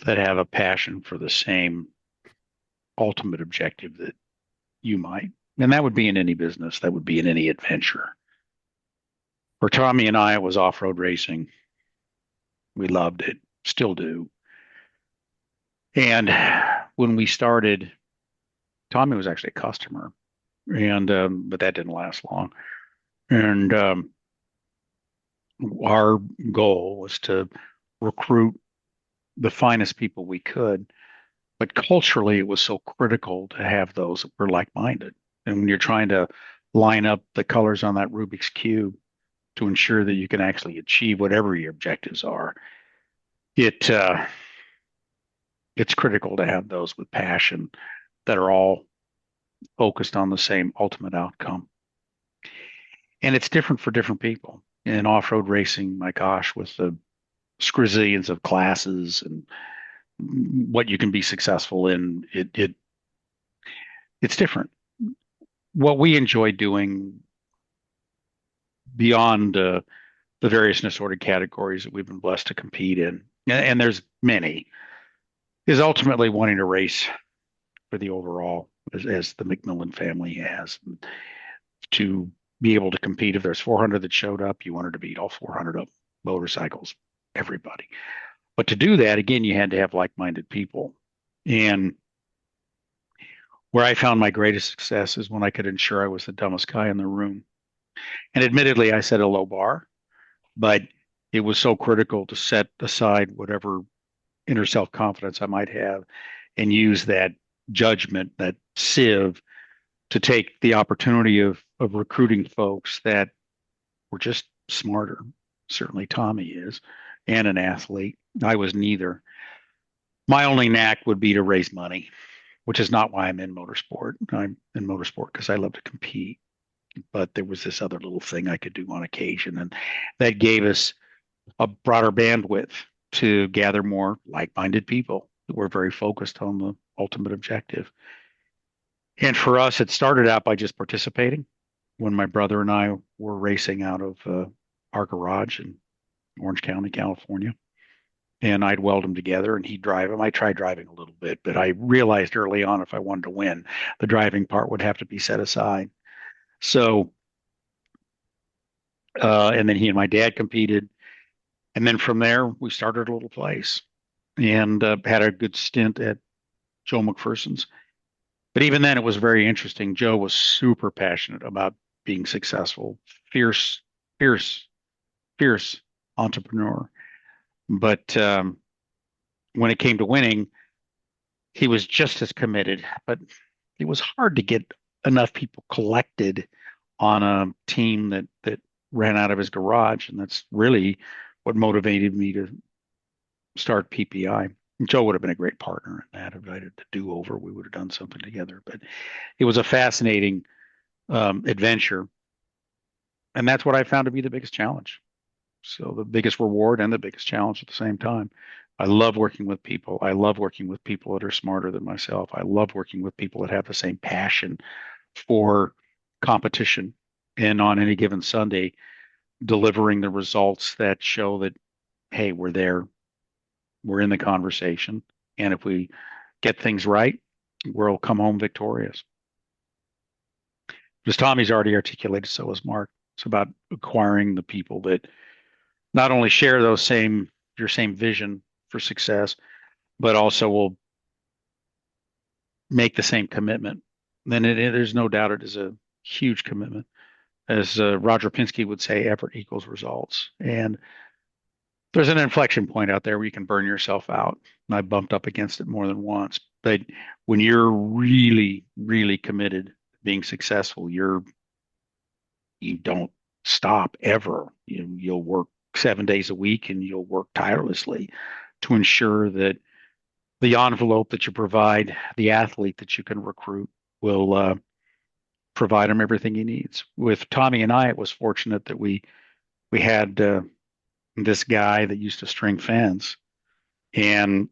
that have a passion for the same ultimate objective that you might. And that would be in any business, that would be in any adventure. For Tommy and I, it was off-road racing. We loved it, still do. And when we started, Tommy was actually a customer, and but that didn't last long. And our goal was to recruit the finest people we could, but culturally, it was so critical to have those that were like-minded. And when you're trying to line up the colors on that Rubik's Cube to ensure that you can actually achieve whatever your objectives are, it's critical to have those with passion that are all focused on the same ultimate outcome. And it's different for different people. In off-road racing, my gosh, with the scrizillions of classes and what you can be successful in, it's different. What we enjoy doing beyond the various and assorted categories that we've been blessed to compete in, and there's many, is ultimately wanting to race for the overall, as the McMillin family has, to be able to compete. If there's 400 that showed up, you wanted to beat all 400 of motorcycles, everybody. But to do that, again, you had to have like-minded people. And where I found my greatest success is when I could ensure I was the dumbest guy in the room. And admittedly, I set a low bar, but it was so critical to set aside whatever inner self-confidence I might have and use that judgment, that sieve, to take the opportunity of recruiting folks that were just smarter. Certainly Tommy is, and an athlete. I was neither. My only knack would be to raise money, which is not why I'm in motorsport. I'm in motorsport because I love to compete. But there was this other little thing I could do on occasion, and that gave us a broader bandwidth to gather more like-minded people that were very focused on the ultimate objective. And for us, it started out by just participating when my brother and I were racing out of our garage in Orange County, California. And I'd weld them together and he'd drive them. I tried driving a little bit, but I realized early on if I wanted to win, the driving part would have to be set aside. So, and then he and my dad competed. And then from there, we started a little place and had a good stint at Joe McPherson's. But even then, it was very interesting. Joe was super passionate about being successful, fierce, fierce, fierce entrepreneur. But when it came to winning, he was just as committed. But it was hard to get enough people collected on a team that ran out of his garage, and that's really what motivated me to start PPI. Joe would have been a great partner in that. If I had to do over, we would have done something together. But it was a fascinating adventure, and that's what I found to be the biggest challenge. So the biggest reward and the biggest challenge at the same time. I love working with people. I love working with people that are smarter than myself. I love working with people that have the same passion for competition. And on any given Sunday, delivering the results that show that, hey, we're there, we're in the conversation. And if we get things right, we'll come home victorious. As Tommy's already articulated, so has Mark. It's about acquiring the people that not only share your same vision for success, but also will make the same commitment. Then there's no doubt it is a huge commitment. As Roger Pinsky would say, effort equals results. And there's an inflection point out there where you can burn yourself out. And I bumped up against it more than once. But when you're really, really committed to being successful, you don't stop ever. You'll work 7 days a week and you'll work tirelessly to ensure that the envelope that you provide, the athlete that you can recruit, will provide him everything he needs. With Tommy and I, it was fortunate that we had this guy that used to string fence, and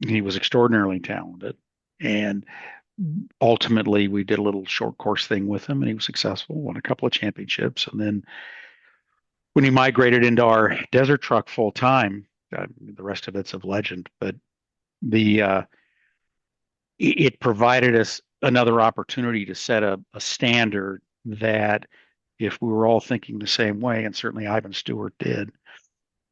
he was extraordinarily talented. And ultimately, we did a little short course thing with him, and he was successful, won a couple of championships. And then when he migrated into our desert truck full time, the rest of it's of legend, but it provided us another opportunity to set a standard that if we were all thinking the same way, and certainly Ivan Stewart did,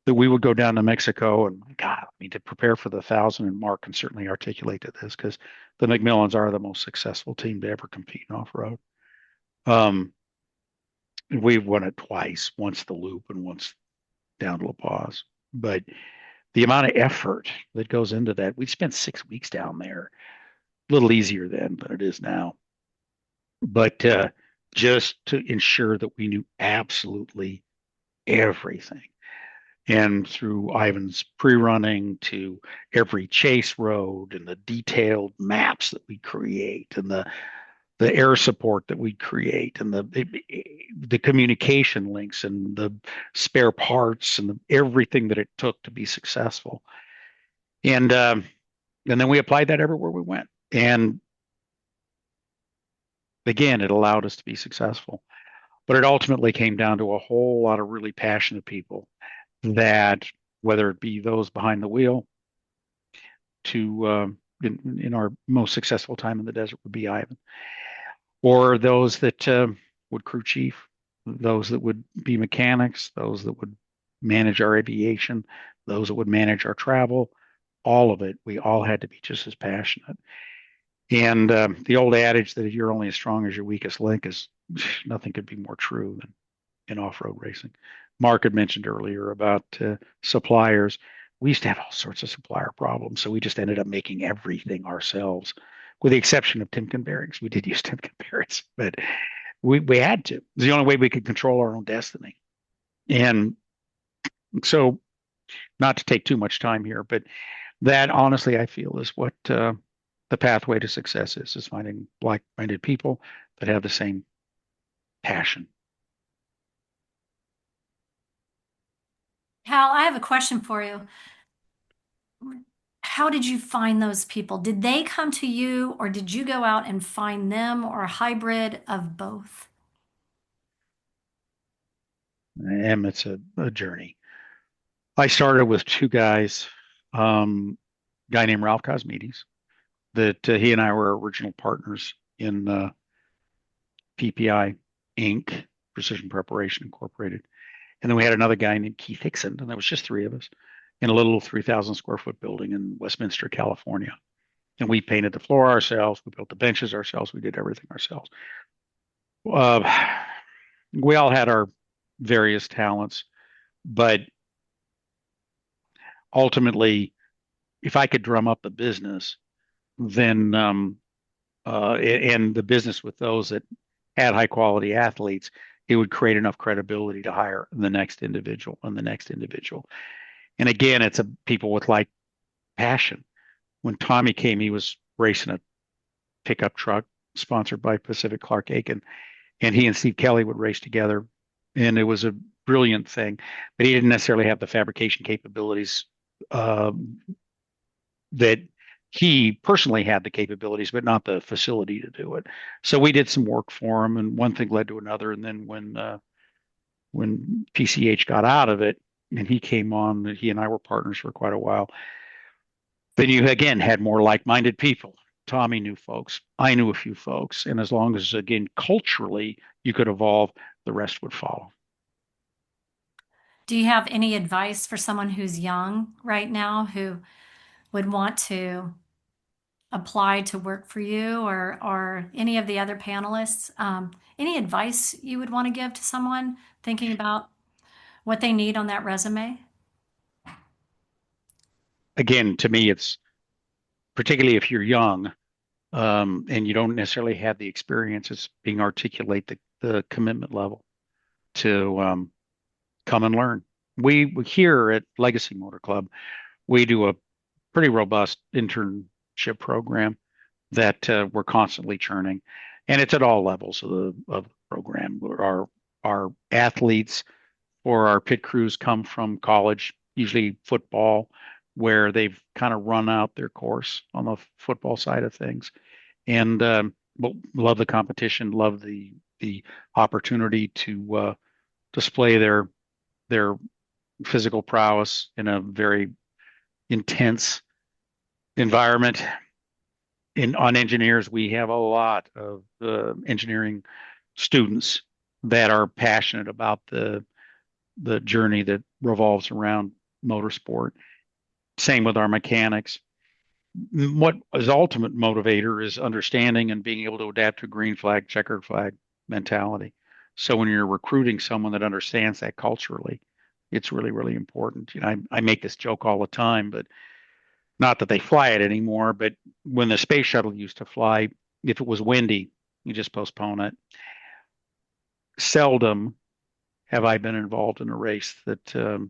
that we would go down to Mexico and God, I mean, to prepare for the 1,000, and Mark can certainly articulate to this because the McMillins are the most successful team to ever compete in off-road. We've won it twice, once the Loop and once down to La Paz. But the amount of effort that goes into that, we spent 6 weeks down there. A little easier then than it is now. But just to ensure that we knew absolutely everything. And through Ivan's pre-running to every chase road and the detailed maps that we create and the air support that we create and the communication links and the spare parts and everything that it took to be successful. And then we applied that everywhere we went. And again, it allowed us to be successful. But it ultimately came down to a whole lot of really passionate people that, whether it be those behind the wheel to in our most successful time in the desert would be Ivan, or those that would crew chief, those that would be mechanics, those that would manage our aviation, those that would manage our travel, all of it, we all had to be just as passionate. And the old adage that you're only as strong as your weakest link is nothing could be more true than in off-road racing. Mark had mentioned earlier about suppliers. We used to have all sorts of supplier problems, so we just ended up making everything ourselves. Of with the exception of Timken bearings. We did use Timken bearings, but we had to. It was the only way we could control our own destiny. And so, not to take too much time here, but that honestly, I feel is what the pathway to success is finding like-minded people that have the same passion. Hal, I have a question for you. How did you find those people? Did they come to you, or did you go out and find them, or a hybrid of both? And it's a journey. I started with two guys, guy named Ralph Cosmides, that he and I were original partners in PPI Inc., Precision Preparation Incorporated. And then we had another guy named Keith Hickson, and there was just three of us in a little 3,000 square foot building in Westminster, California. And we painted the floor ourselves, we built the benches ourselves, we did everything ourselves. We all had our various talents, but ultimately, if I could drum up the business, then and the business with those that had high quality athletes, it would create enough credibility to hire the next individual and the next individual. And again, it's a people with like passion. When Tommy came, he was racing a pickup truck sponsored by Pacific Clark Aiken, and he and Steve Kelly would race together, and it was a brilliant thing. But he didn't necessarily have the fabrication capabilities uh, that he personally had the capabilities, but not the facility to do it. So we did some work for him, and one thing led to another. And then when PCH got out of it, and he came on, he and I were partners for quite a while. Then you again had more like-minded people. Tommy knew folks. I knew a few folks. And as long as, again, culturally you could evolve, the rest would follow. Do you have any advice for someone who's young right now who would want to apply to work for you, or any of the other panelists? Any advice you would want to give to someone thinking about what they need on that resume? Again, to me, it's particularly if you're young and you don't necessarily have the experience, it's being articulate the commitment level to come and learn. We here at Legacy Motor Club, we do a pretty robust internship program that we're constantly churning, and it's at all levels of the program. Our athletes or our pit crews come from college, usually football, where they've kind of run out their course on the football side of things, and love the competition, love the opportunity to display their physical prowess in a very intense environment. On engineers, we have a lot of engineering students that are passionate about the journey that revolves around motorsport. Same with our mechanics. What is ultimate motivator is understanding and being able to adapt to green flag, checkered flag mentality. So when you're recruiting someone that understands that culturally, it's really, really important. You know, I make this joke all the time, but not that they fly it anymore, but when the space shuttle used to fly, if it was windy, you just postpone it. Seldom have I been involved in a race that on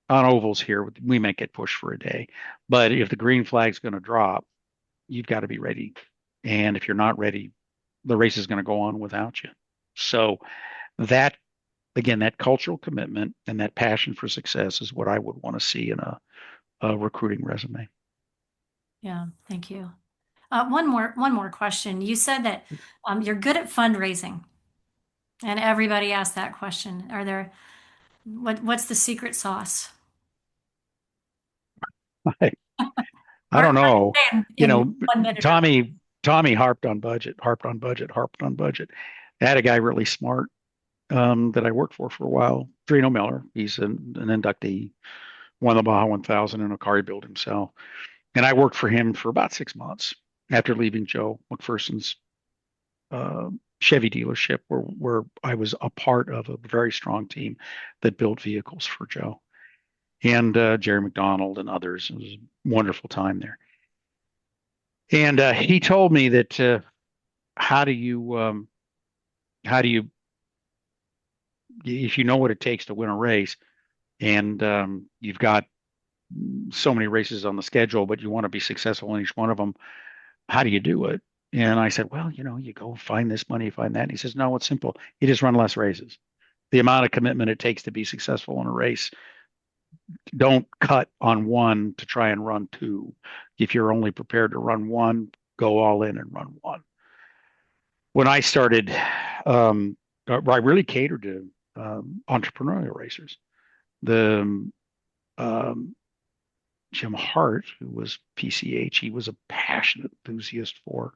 ovals here, we might get pushed for a day. But if the green flag's going to drop, you've got to be ready. And if you're not ready, the race is going to go on without you. So that, again, that cultural commitment and that passion for success is what I would want to see in a recruiting resume. Yeah, thank you. One more question. You said that you're good at fundraising, and everybody asks that question. What's the secret sauce? I, I Or don't know. You in know, 1 minute or less. Tommy harped on budget, harped on budget, harped on budget. I had a guy really smart that I worked for a while, Drino Miller. He's an inductee, won the Baja 1000 in a car he built himself. And I worked for him for about 6 months after leaving Joe McPherson's uh, Chevy dealership, where I was a part of a very strong team that built vehicles for Joe and Jerry McDonald and others. It was a wonderful time there. And he told me that how do how do you, if you know what it takes to win a race, and you've got so many races on the schedule, but you want to be successful in each one of them, how do you do it? And I said, well, you go find this money, find that. And he says, no, it's simple. You just run less races. The amount of commitment it takes to be successful in a race, don't cut on one to try and run two. If you're only prepared to run one, go all in and run one. When I started, I really catered to entrepreneurial racers. The um, Jim Hart, who was PCH, he was a passionate enthusiast for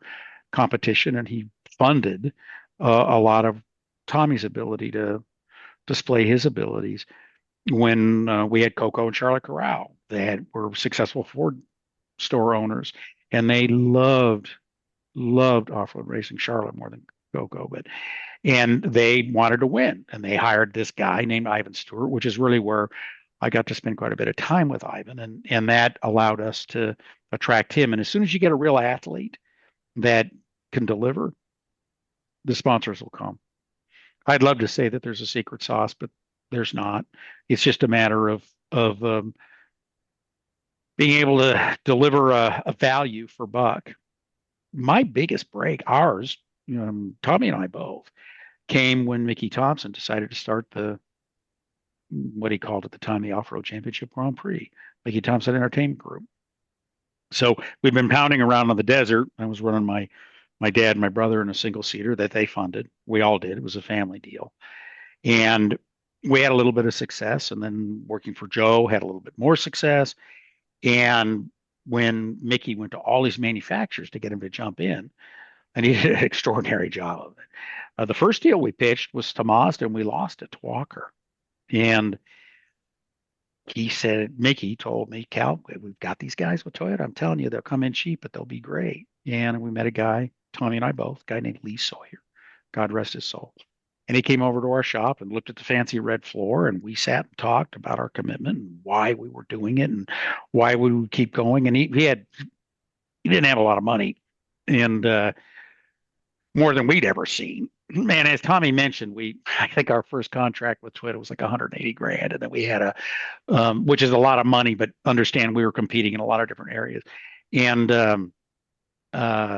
competition, and he funded a lot of Tommy's ability to display his abilities. When we had Coco and Charlotte Corral, were successful Ford store owners, and they loved off-road racing. Charlotte more than Coco, and they wanted to win, and they hired this guy named Ivan Stewart, which is really where I got to spend quite a bit of time with Ivan, and that allowed us to attract him. And as soon as you get a real athlete that can deliver, the sponsors will come. I'd love to say that there's a secret sauce, but there's not. It's just a matter of being able to deliver a value for buck. My biggest break, ours, Tommy and I both, came when Mickey Thompson decided to start what he called at the time the Off-Road Championship Grand Prix, Mickey Thompson Entertainment Group. So we've been pounding around on the desert. I was running my dad and my brother in a single seater that they funded. We all did. It was a family deal. And we had a little bit of success, and then working for Joe had a little bit more success. And when Mickey went to all these manufacturers to get him to jump in, and he did an extraordinary job of it. The first deal we pitched was to Mazda, and we lost it to Walker. And he said, Mickey told me, Cal, we've got these guys with Toyota. I'm telling you, they'll come in cheap, but they'll be great. And we met a guy, Tommy and I both, a guy named Lee Sawyer, God rest his soul. And he came over to our shop and looked at the fancy red floor, and we sat and talked about our commitment and why we were doing it and why we would keep going. And he didn't have a lot of money, and more than we'd ever seen. Man, as Tommy mentioned, I think our first contract with Toyota was like 180 grand, and then we had which is a lot of money, but understand we were competing in a lot of different areas, and uh, and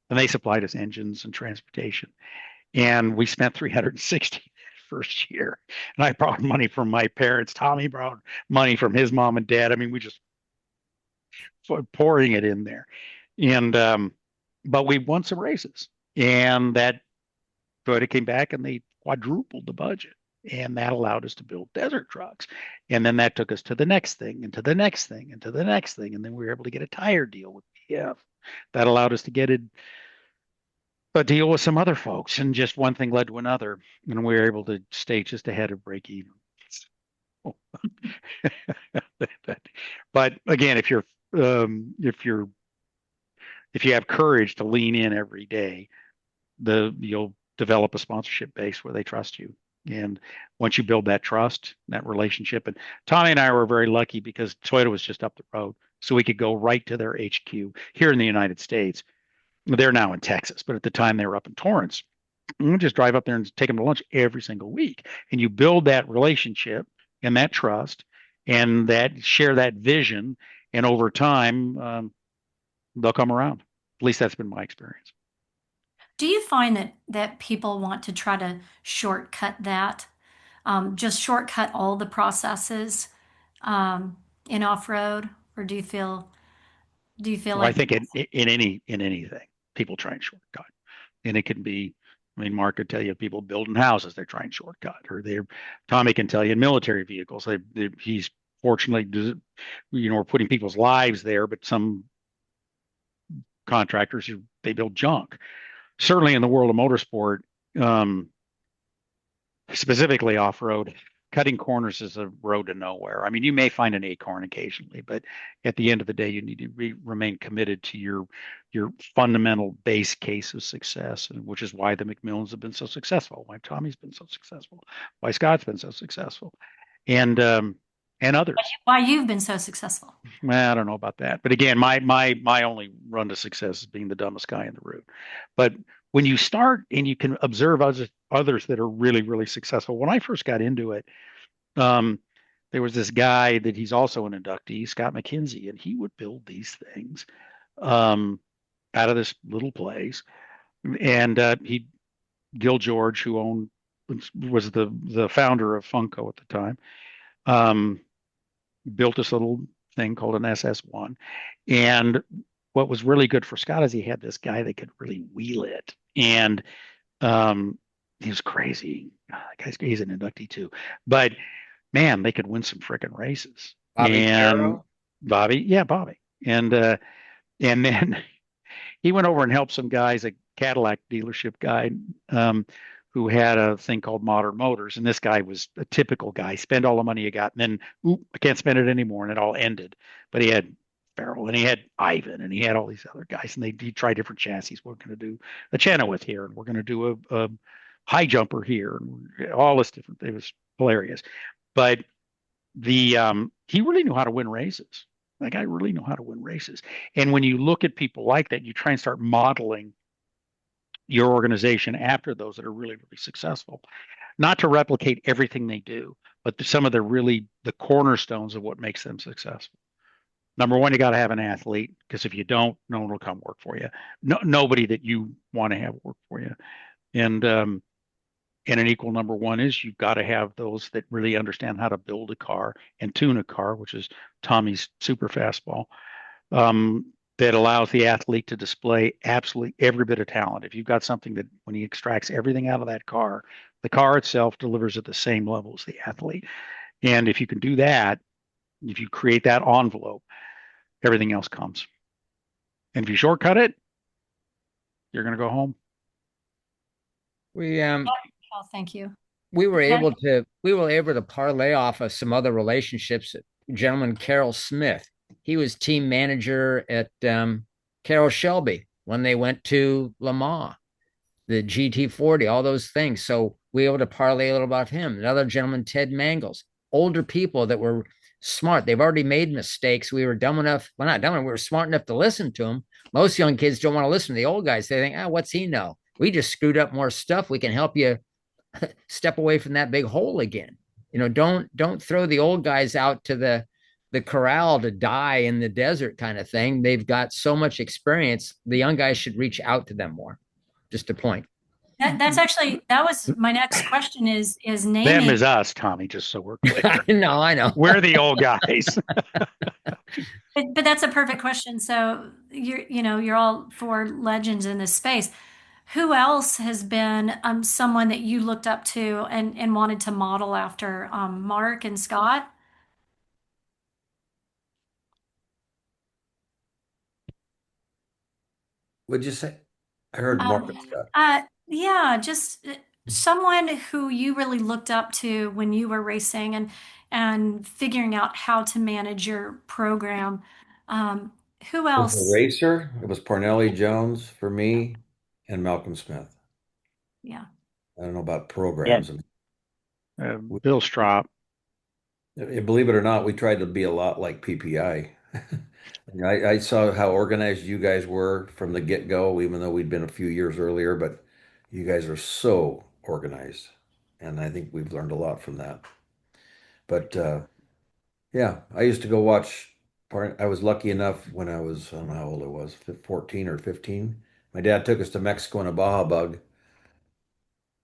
they supplied us engines and transportation, and we spent 360 first year, and I brought money from my parents. Tommy brought money from his mom and dad. I mean, we just pouring it in there, and but we won some races, and that Toyota came back and they quadrupled the budget, and that allowed us to build desert trucks, and then that took us to the next thing, and to the next thing, and to the next thing, and then we were able to get a tire deal with PF. That allowed us to get a deal with some other folks, and just one thing led to another, and we were able to stay just ahead of break even. But again, if you have courage to lean in every day, you'll develop a sponsorship base where they trust you. And once you build that trust, that relationship, and Tommy and I were very lucky because Toyota was just up the road, so we could go right to their HQ here in the United States. They're now in Texas, but at the time they were up in Torrance. And we just drive up there and take them to lunch every single week, and you build that relationship and that trust, and that share that vision, and over time, they'll come around. At least that's been my experience. Do you find that people want to try to shortcut that, just shortcut all the processes in off-road, or do you feel Well, I like think in anything, people try and shortcut, and it can be. I mean, Mark could tell you people building houses, they're trying shortcut, or Tommy can tell you in military vehicles, he's fortunately, we're putting people's lives there, but some contractors, they build junk. Certainly in the world of motorsport, um, specifically off road, cutting corners is a road to nowhere. I mean, you may find an acorn occasionally, but at the end of the day, you need to remain committed to your fundamental base case of success, and which is why the McMillins have been so successful, why Tommy's been so successful, why Scott's been so successful, and and others. Why you've been so successful. Well, I don't know about that. But again, my only run to success is being the dumbest guy in the room. But when you start and you can observe others that are really, really successful. When I first got into it, um, there was this guy that he's also an inductee, Scott McKenzie, and he would build these things um, out of this little place. And Gil George, who was the founder of Funko at the time, um, built this little thing called an SS1. And what was really good for Scott is he had this guy that could really wheel it. And um, he was crazy. He's an inductee too. But man, they could win some freaking races. Bobby And Caro. Bobby, yeah, Bobby. And then he went over and helped some guys, a Cadillac dealership guy, who had a thing called Modern Motors. And this guy was a typical guy, spend all the money you got, and then, oop, I can't spend it anymore. And it all ended. But he had Farrell and he had Ivan and he had all these other guys. And he tried different chassis. We're going to do a Chenoweth here, and we're going to do a high jumper here, and all this different. It was hilarious. But he really knew how to win races. That guy really knew how to win races. And when you look at people like that, you try and start modeling your organization after those that are really, really successful. Not to replicate everything they do, but some of the cornerstones of what makes them successful. Number one, you got to have an athlete, because if you don't, no one will come work for you. Nobody that you want to have work for you. And an equal number one is you've got to have those that really understand how to build a car and tune a car, which is Tommy's super fastball, that allows the athlete to display absolutely every bit of talent. If you've got something that when he extracts everything out of that car, the car itself delivers at the same level as the athlete. And if you can do that, if you create that envelope, everything else comes. And if you shortcut it, you're going to go home. We Oh, thank you. we were Okay. able to parlay off of some other relationships. Gentleman Carroll Smith, he was team manager at Carroll Shelby when they went to Le Mans, the GT40, all those things. So we were able to parlay a little about him. Another gentleman, Ted Mangles, older people that were smart. They've already made mistakes. We were dumb enough. Well, not dumb enough. We were smart enough to listen to them. Most young kids don't want to listen to the old guys. They think, what's he know? We just screwed up more stuff. We can help you step away from that big hole again. Don't throw the old guys out to the corral to die in the desert kind of thing. They've got so much experience. The young guys should reach out to them more. Just a point. That was my next question is Them naming. is us, Tommy, just so we're clear. I know. We're the old guys. But that's a perfect question. So you're all four legends in this space. Who else has been someone that you looked up to and wanted to model after Mark and Scott? What'd you say? I heard Um, Mark and Scott. yeah, just someone who you really looked up to when you were racing and figuring out how to manage your program. Um, who As a else? racer, it was Parnelli Jones for me and Malcolm Smith. Yeah. I don't know about Yeah, programs. And Bill Strop. believe it or not, we tried to be a lot like PPI. I saw how organized you guys were from the get-go, even though we'd been a few years earlier, but you guys are so organized. And I think we've learned a lot from that. But yeah, I used to go watch I was lucky enough when I don't know how old I was, 14 or 15. My dad took us to Mexico in a Baja Bug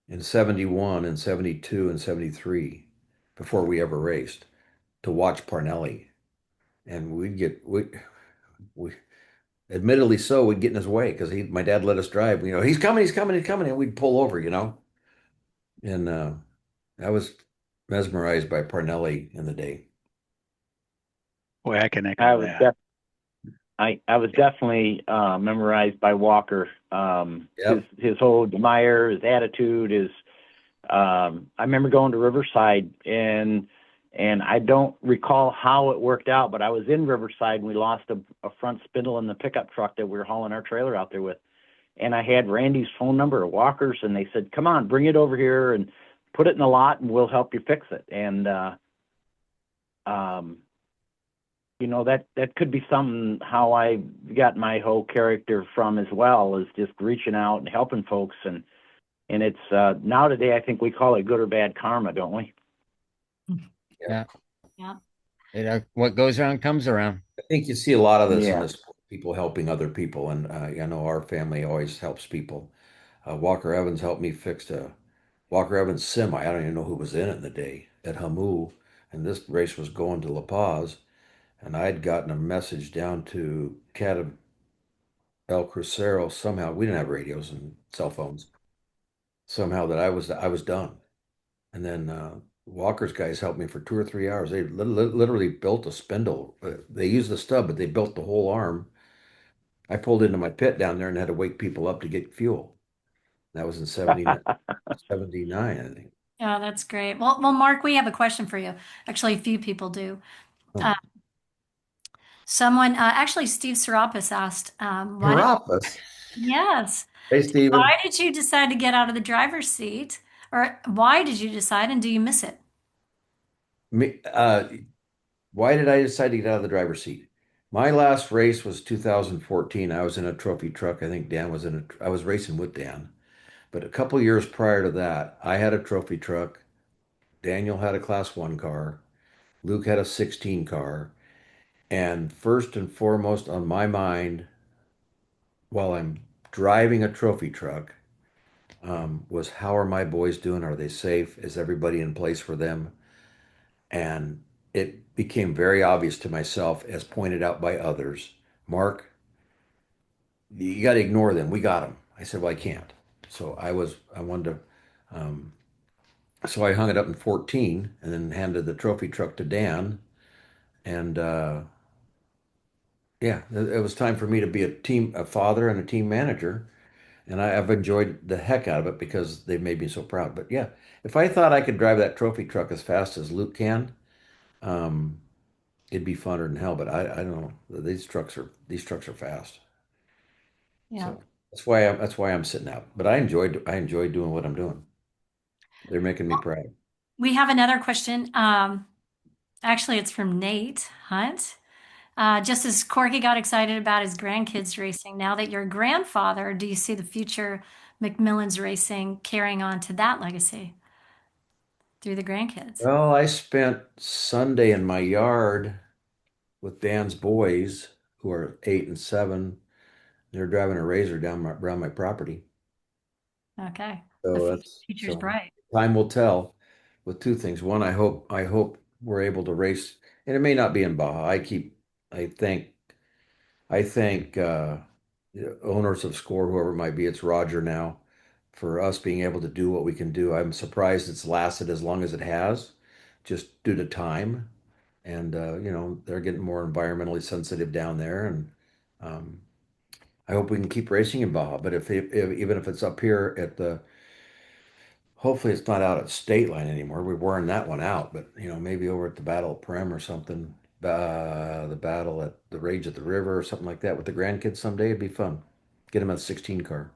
in 71 and 72 and 73 before we ever raced to watch Parnelli. And we admittedly so, we'd get in his way because my dad let us drive. He's coming, he's coming, he's coming, and we'd pull over. And I was mesmerized by Parnelli in the day. Boy, I can I echo was that. I was definitely memorized by Walker. Yep. His whole demeanor, his attitude, I remember going to Riverside and I don't recall how it worked out, but I was in Riverside and we lost a front spindle in the pickup truck that we were hauling our trailer out there with. And I had Randy's phone number at Walker's and they said, come on, bring it over here and put it in the lot and we'll help you fix it. And that could be something how I got my whole character from as well, is just reaching out and helping folks. And it's now today, I think we call it good or bad karma, don't we? Yeah. Yeah. What goes around comes around. I think you see a lot of this in Yeah. this people helping other people, and I know our family always helps people. Walker Evans helped me fix a Walker Evans semi. I don't even know who was in it in the day at Hamu, and this race was going to La Paz, and I'd gotten a message down to Cat El Crucero somehow. We didn't have radios and cell phones. Somehow that I was done, and then Walker's guys helped me for 2 or 3 hours. They literally built a spindle. They used the stub, but they built the whole arm. I pulled into my pit down there and had to wake people up to get fuel. That was in 79, 79, I think. Yeah, that's great. Well, Mark, we have a question for you. Actually, a few people do. Oh, Uh, actually, Steve Serapis asked, Parappas. yes, Hey, Steven. why did you decide to get out of the driver's seat? Or why did you decide and do you miss it? Me, why did I decide to get out of the driver's seat? My last race was 2014. I was in a trophy truck. I think Dan was I was racing with Dan. But a couple years prior to that, I had a trophy truck. Daniel had a class one car. Luke had a 16 car. And first and foremost on my mind while I'm driving a trophy truck was how are my boys doing? Are they safe? Is everybody in place for them? And it became very obvious to myself, as pointed out by others, Mark, you got to ignore them. We got them. I said, well, I can't. I wanted to, so I hung it up in 14 and then handed the trophy truck to Dan. And yeah, it was time for me to be a father and a team manager. And I've enjoyed the heck out of it because they've made me so proud. But yeah, if I thought I could drive that trophy truck as fast as Luke can, um, it'd be funner than hell. But I don't know. These trucks are fast. Yeah. So that's why I'm sitting out. But I enjoyed doing what I'm doing. They're making me proud. We have another question. Actually, it's from Nate Hunt. Just as Corky got excited about his grandkids racing, now that you're a grandfather, do you see the future McMillan's racing carrying on to that legacy through the grandkids? Well, I spent Sunday in my yard with Dan's boys, who are 8 and 7. They're driving a razor around my property. Okay. The So future's bright. time will tell with two things. One, I hope we're able to race, and it may not be in Baja. I thank the owners of Score, whoever it might be. It's Roger now, for us being able to do what we can do. I'm surprised it's lasted as long as it has, just due to time. And they're getting more environmentally sensitive down there, and um, I hope we can keep racing in Baja. But if even if it's up here at the hopefully it's not out at State Line anymore. We're wearing that one out, but maybe over at the Battle of Prem or something. The battle at the Rage at the River or something like that with the grandkids someday. It'd be fun. Get them a 16 car.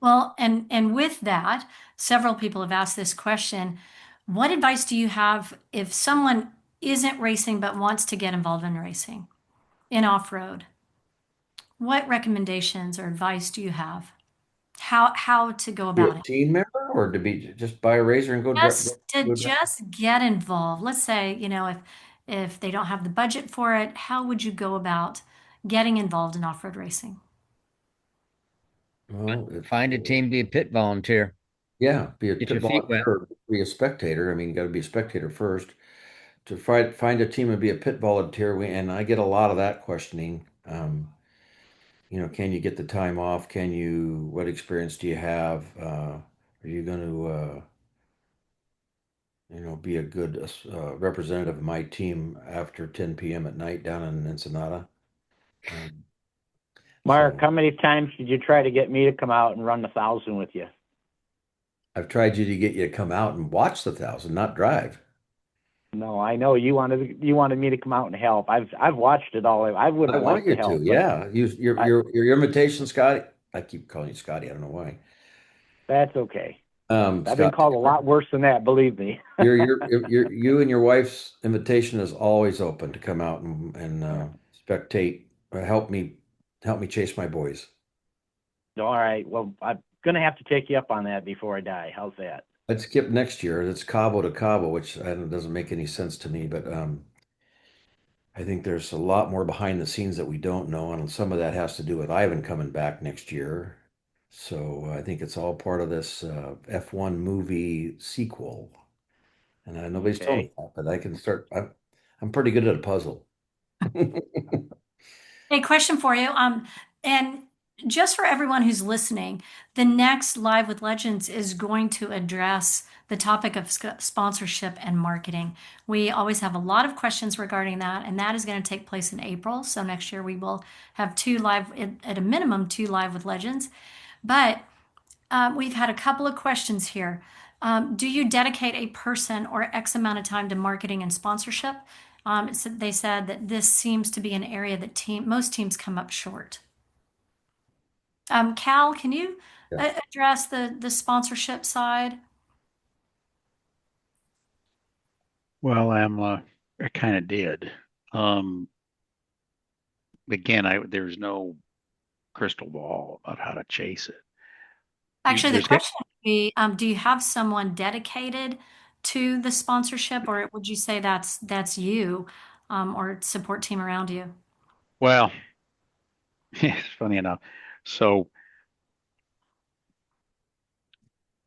Well, and with that, several people have asked this question. What advice do you have if someone isn't racing but wants to get involved in racing in off-road? What recommendations or advice do you have? How to go Be a about it? team member or to be just buy a razor and Just to go drive? just get involved. Let's say, if they don't have the budget for it, how would you go about getting involved in off-road racing? Well, Find a team, be a pit volunteer, yeah, be a get pit your feet volunteer, wet. or be a spectator. I mean, you got to be a spectator first. To find a team and be a pit volunteer, and I get a lot of that questioning. Can you get the time off? What experience do you have? Are you going to, be a good representative of my team after 10 p.m. at night down in Ensenada? Um, Mark, so how many times did you try to get me to come out and run the 1,000 with you? I've tried to get you to come out and watch the 1,000, not drive. No, I know you wanted me to come out and help. I've watched it all. I would I have want liked to you to, help, but yeah. Your I, your your invitation, Scotty. I keep calling you Scotty. I don't know why. that's okay. I've been Scott, called a lot worse than that, believe me. you and your wife's invitation is always open to come out and spectate, help me chase my boys. All right. Well, I'm gonna have to take you up on that before I die. How's that? Let's skip next year. It's Cabo to Cabo, which doesn't make any sense to me, but I think there's a lot more behind the scenes that we don't know, and some of that has to do with Ivan coming back next year. So I think it's all part of this F1 movie sequel. And nobody's told me Okay. that, but I can start. I'm pretty good at a puzzle. Hey, question for you. And just for everyone who's listening, the next Live with Legends is going to address the topic of sponsorship and marketing. We always have a lot of questions regarding that, and that is going to take place in April. So next year we will have at a minimum, two Live with Legends. But we've had a couple of questions here. Do you dedicate a person or X amount of time to marketing and sponsorship? They said that this seems to be an area that most teams come up short. Cal, can you Yeah. address the sponsorship side? Well, I kind of did. Um, Again, there's no crystal ball about how to chase it. Actually, the There's got question would be, do you have someone dedicated to the sponsorship, or would you say that's you, or support team around you? well, it's funny enough. So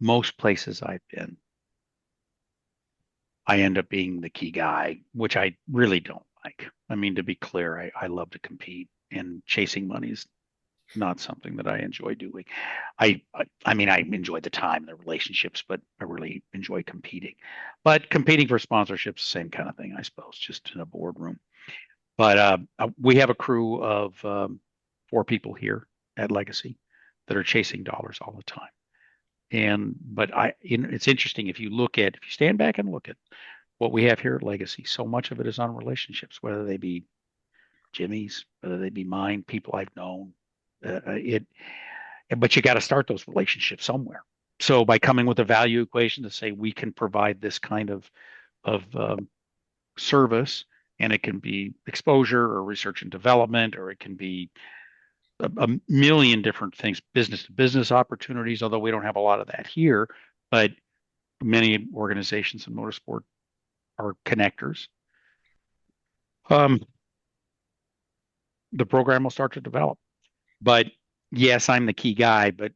most places I've been, I end up being the key guy, which I really don't like. I mean, to be clear, I love to compete, and chasing money is not something that I enjoy doing. I mean, I enjoy the time, the relationships, but I really enjoy competing. But competing for sponsorships, same kind of thing, I suppose, just in a boardroom. But we have a crew of 4 people here at Legacy that are chasing dollars all the time. And but it's interesting if you stand back and look at what we have here at Legacy, so much of it is on relationships, whether they be Jimmy's, whether they be mine, people I've known. It, but you got to start those relationships somewhere. So by coming with a value equation to say we can provide this kind of service, and it can be exposure or research and development, or it can be a million different things, business to business opportunities. Although we don't have a lot of that here, but many organizations in motorsport are connectors. Um, the program will start to develop. But yes, I'm the key guy, but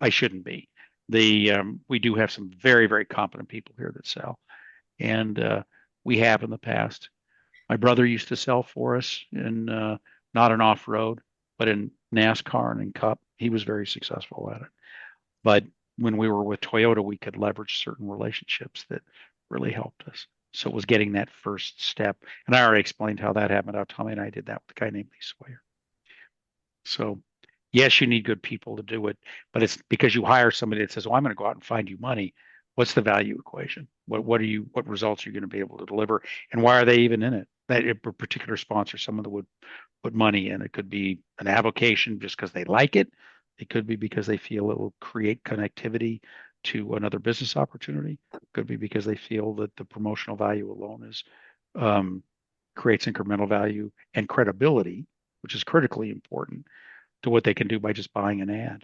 I shouldn't be. We do have some very, very competent people here that sell, and we have in the past. My brother used to sell for us in not in off road, but in NASCAR and in Cup. He was very successful at it. But when we were with Toyota, we could leverage certain relationships that really helped us. So it was getting that first step. And I already explained how that happened, how Tommy and I did that with a guy named Lee Sawyer. So yes, you need good people to do it, but it's because you hire somebody that says, "Well, I'm going to go out and find you money." What's the value equation? What results are you going to be able to deliver, and why are they even in it? That a particular sponsor, someone that would put money in. It could be an avocation just because they like it. It could be because they feel it will create connectivity to another business opportunity. It could be because they feel that the promotional value alone is um, creates incremental value and credibility, which is critically important to what they can do by just buying an ad.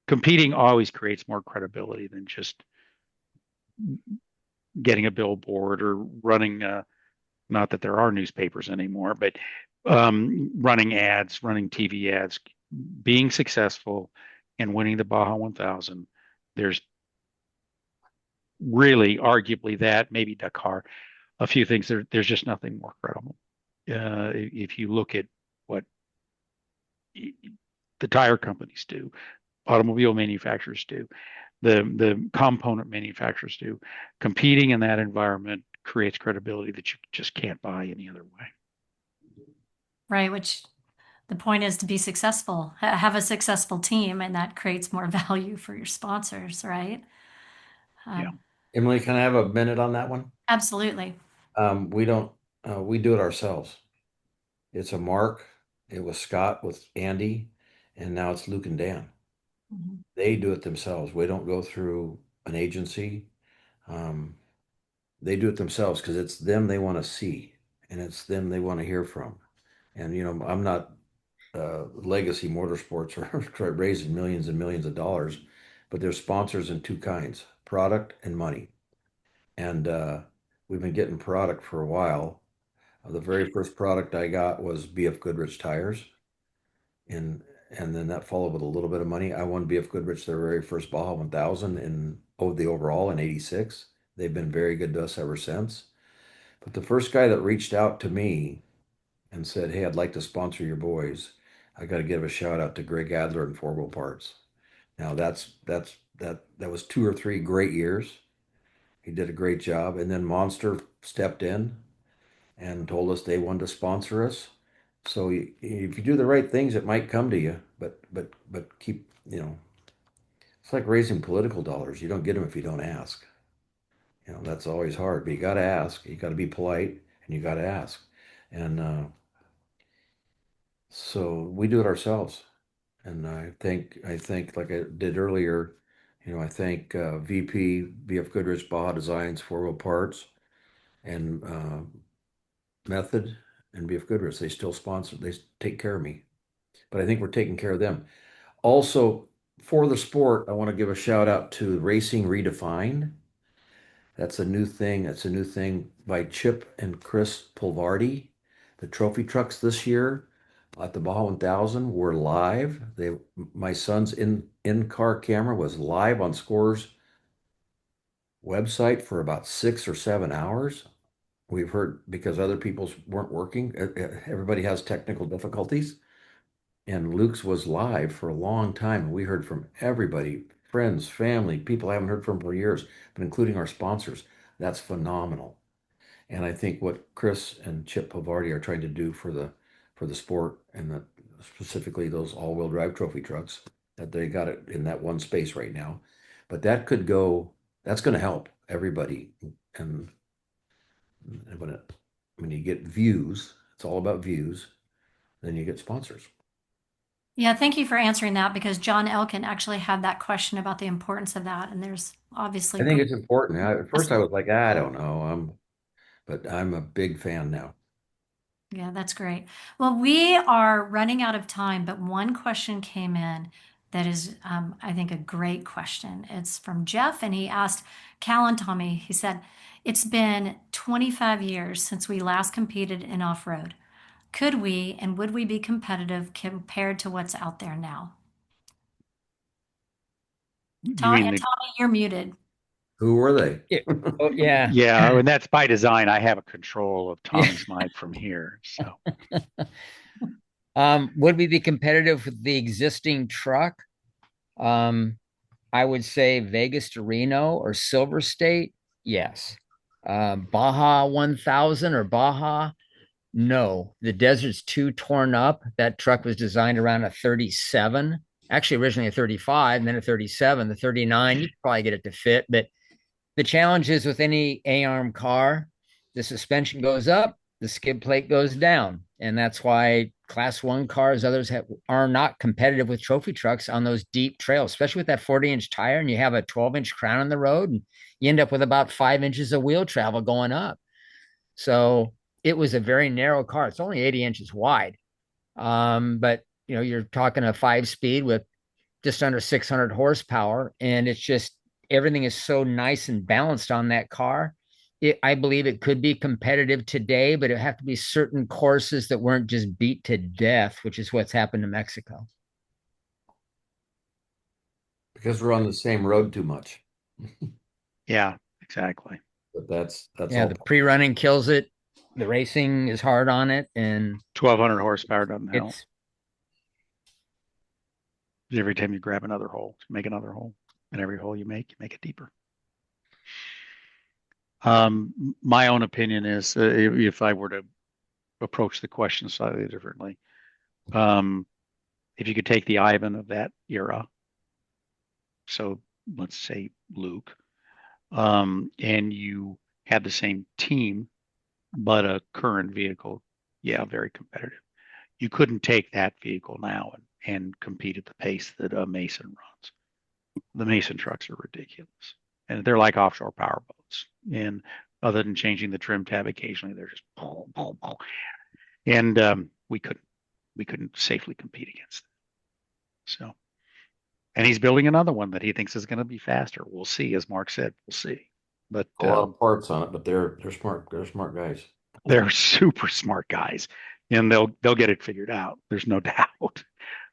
Competing always creates more credibility than just getting a billboard or running, not that there are newspapers anymore, but running ads, running TV ads, being successful and winning the Baja 1000. There's really arguably that, maybe Dakar, a few things. There's just nothing more credible. If you look at what the tire companies do, automobile manufacturers do, the component manufacturers do. Competing in that environment creates credibility that you just can't buy any other way. Right, which the point is to be successful, have a successful team, and that creates more value for your sponsors, right? Yeah. Um, Emily, can I have a minute on that one? absolutely. We don't, we do it ourselves. It's a Mark. It was Scott with Andy, and now it's Luke and Dan. Mhm. They do it themselves. We don't go through an agency. Um, they do it themselves because it's them they want to see and it's them they want to hear from. And I'm not legacy motorsports or raising millions and millions of dollars, but they're sponsors in two kinds: product and money. And we've been getting product for a while. The very first product I got was BF Goodrich tires, and and then that followed with a little bit of money. I won BF Goodrich their very first Baja 1000 in the overall in '86. They've been very good to us ever since. But the first guy that reached out to me and said, "Hey, I'd like to sponsor your boys," I got to give a shout out to Greg Adler and Four Wheel Parts. Now that was 2 or 3 great years. He did a great job, and then Monster stepped in and told us they wanted to sponsor us. So if you do the right things, it might come to you. But keep it's like raising political dollars. You don't get them if you don't ask. That's always hard. But you got to ask. You got to be polite, and you got to ask. And so we do it ourselves. And I think like I did earlier, I thank VP VF Goodrich Baja Designs, Four Wheel Parts, and Method, and BF Goodrich. They still sponsor. They take care of me, but I think we're taking care of them. Also, for the sport, I want to give a shout out to Racing Redefined. That's a new thing. That's a new thing by Chip and Chris Pulvardi. The trophy trucks this year at the Baja 1000 were live. My son's in-car camera was live on Score's website for about 6 or 7 hours. We've heard because other people's weren't working. Everybody has technical difficulties. And Luke's was live for a long time. We heard from everybody, friends, family, people I haven't heard from for years, but including our sponsors. That's phenomenal. And I think what Chris and Chip Pavardi are trying to do for the sport and specifically those all-wheel drive trophy trucks, that they got it in that one space right now. But that's going to help everybody. And when you get views, it's all about views, then you get sponsors. Yeah, thank you for answering that because John Elkin actually had that question about the importance of that. And there's obviously I think great. it's important. At first, I was like, I don't know, but I'm a big fan now. Yeah, that's great. Well, we are running out of time, but one question came in that is, I think, a great question. It's from Jeff, and he asked Cal and Tommy, he said, it's been 25 years since we last competed in off road. Could we and would we be competitive compared to what's out there now? You mean the Tommy, you're muted. Who were they? Yeah. Oh, yeah. Yeah, and that's by design. I have a control of Yeah. Tommy's mic from here. So Would we be competitive with the existing truck? Um, I would say Vegas to Reno or Silver State. Yes. Baja 1000 or Baja. No, the desert's too torn up. That truck was designed around a 37, actually originally a 35, and then a 37. The 39, you could probably get it to fit, but the challenge is with any A-arm car, the suspension goes up, the skid plate goes down. And that's why class one cars, others are not competitive with trophy trucks on those deep trails, especially with that 40-inch tire and you have a 12-inch crown on the road and you end up with about 5 inches of wheel travel going up. So it was a very narrow car. It's only 80 inches wide. But you're talking a 5 speed with just under 600 horsepower. And it's just everything is so nice and balanced on that car. I believe it could be competitive today, but it have to be certain courses that weren't just beat to death, which is what's happened to Mexico. Because we're on the same road too much. yeah, exactly. But that's Yeah, all. the pre-running kills it. The racing is hard on it, and 1,200 horsepower doesn't help. it's Every time you grab another hole, you make another hole, and every hole you make it deeper. My own opinion is, if I were to approach the question slightly differently, if you could take the Ivan of that era, so let's say Luke, and you had the same team, but a current vehicle, yeah, very competitive. You couldn't take that vehicle now and compete at the pace that a Mason runs. The Mason trucks are ridiculous, and they're like offshore power boats. And other than changing the trim tab occasionally, they're just boom, boom, boom. And we couldn't safely compete against them. So, and he's building another one that he thinks is going to be faster. We'll see, as Mark said, we'll see. But A lot of parts on it, but they're smart. They're smart guys. they're super smart guys, and they'll get it figured out. There's no doubt.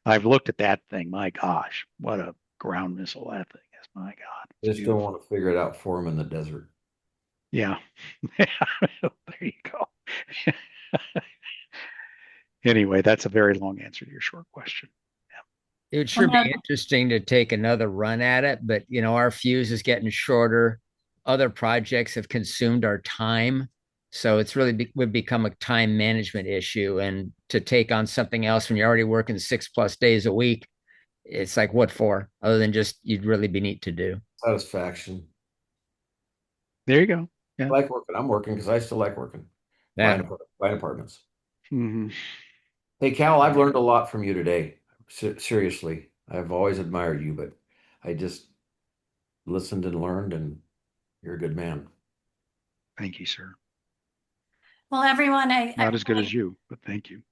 I've looked at that thing. My gosh, what a ground missile that thing is. My God, They it's just don't beautiful. want to figure it out for them in the desert. Yeah. There you go. Anyway, that's a very long answer to your short question. It would Well, sure be no, interesting to take another run at it, but our fuse is getting shorter. Other projects have consumed our time. So it's really would become a time management issue. And to take on something else when you're already working 6+ days a week, it's like, what for? Other than just you'd really be neat to do. Satisfaction. There you go. I Yeah. like working. I'm working because I still like working. Yeah. Buying apartments. Mhm. Hey, Cal, I've learned a lot from you today. Seriously, I've always admired you, but I just listened and learned, and you're a good man. Thank you, sir. well, everyone, Not as good as you, but thank you.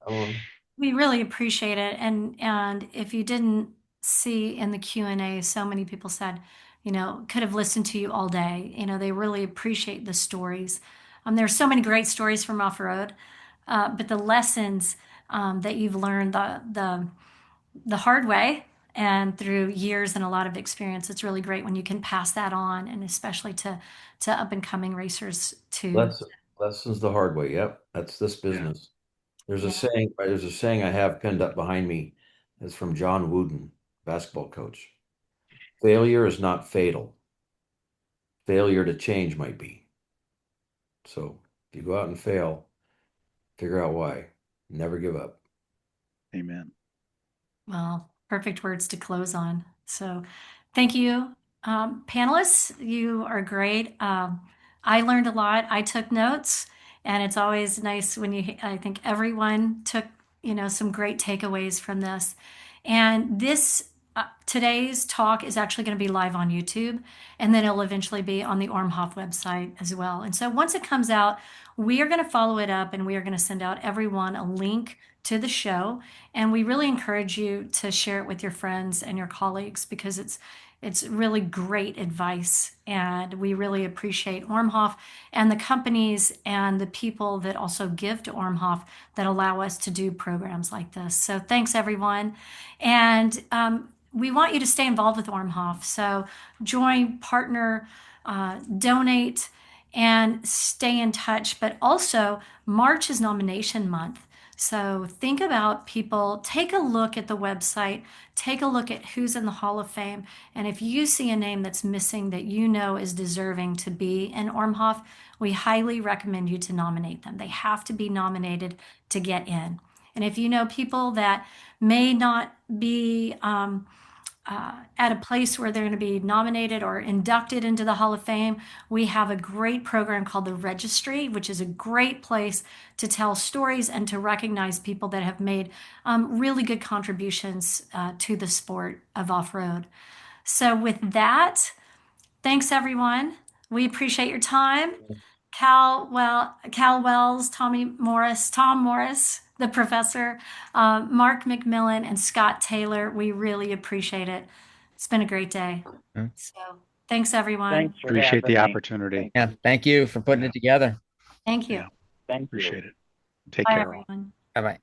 we really appreciate it. And if you didn't see in the Q&A, so many people said, could have listened to you all day. They really appreciate the stories. There's so many great stories from off-road, but the lessons that you've learned the hard way and through years and a lot of experience, it's really great when you can pass that on, and especially to up and coming racers too. Lessons the hard way. Yep, that's this Yeah. business. There's a Yeah. saying. There's a saying I have pinned up behind me. It's from John Wooden, basketball coach. Failure is not fatal. Failure to change might be. So if you go out and fail, figure out why. Never give up. Amen. Well, perfect words to close on. So, thank you, panelists. You are great. I learned a lot. I took notes, and it's always nice when I think everyone took, some great takeaways from this. And today's talk is actually going to be live on YouTube, and then it'll eventually be on the Ormhoff website as well. And so once it comes out, we are going to follow it up, and we are going to send out everyone a link to the show. And we really encourage you to share it with your friends and your colleagues because it's really great advice. And we really appreciate Ormhoff and the companies and the people that also give to Ormhoff that allow us to do programs like this. So thanks, everyone. And we want you to stay involved with Ormhoff. So join, partner, donate, and stay in touch. But also, March is nomination month. So think about people, take a look at the website, take a look at who's in the Hall of Fame. And if you see a name that's missing that you know is deserving to be in Ormhoff, we highly recommend you to nominate them. They have to be nominated to get in. And if you know people that may not be at a place where they're going to be nominated or inducted into the Hall of Fame, we have a great program called the Registry, which is a great place to tell stories and to recognize people that have made really good contributions to the sport of off road. So, with that, thanks everyone. We appreciate your time. Cal Wells, Tom Morris, the professor, Mark McMillin, and Scott Taylor. We really appreciate it. It's been a great day. So thanks, everyone. Thanks for Appreciate having the me. opportunity. Yeah. Thank you for putting Yeah. it together. Thank you. Yeah. Thank you. Appreciate it. Take Bye, care all. everyone. Bye bye.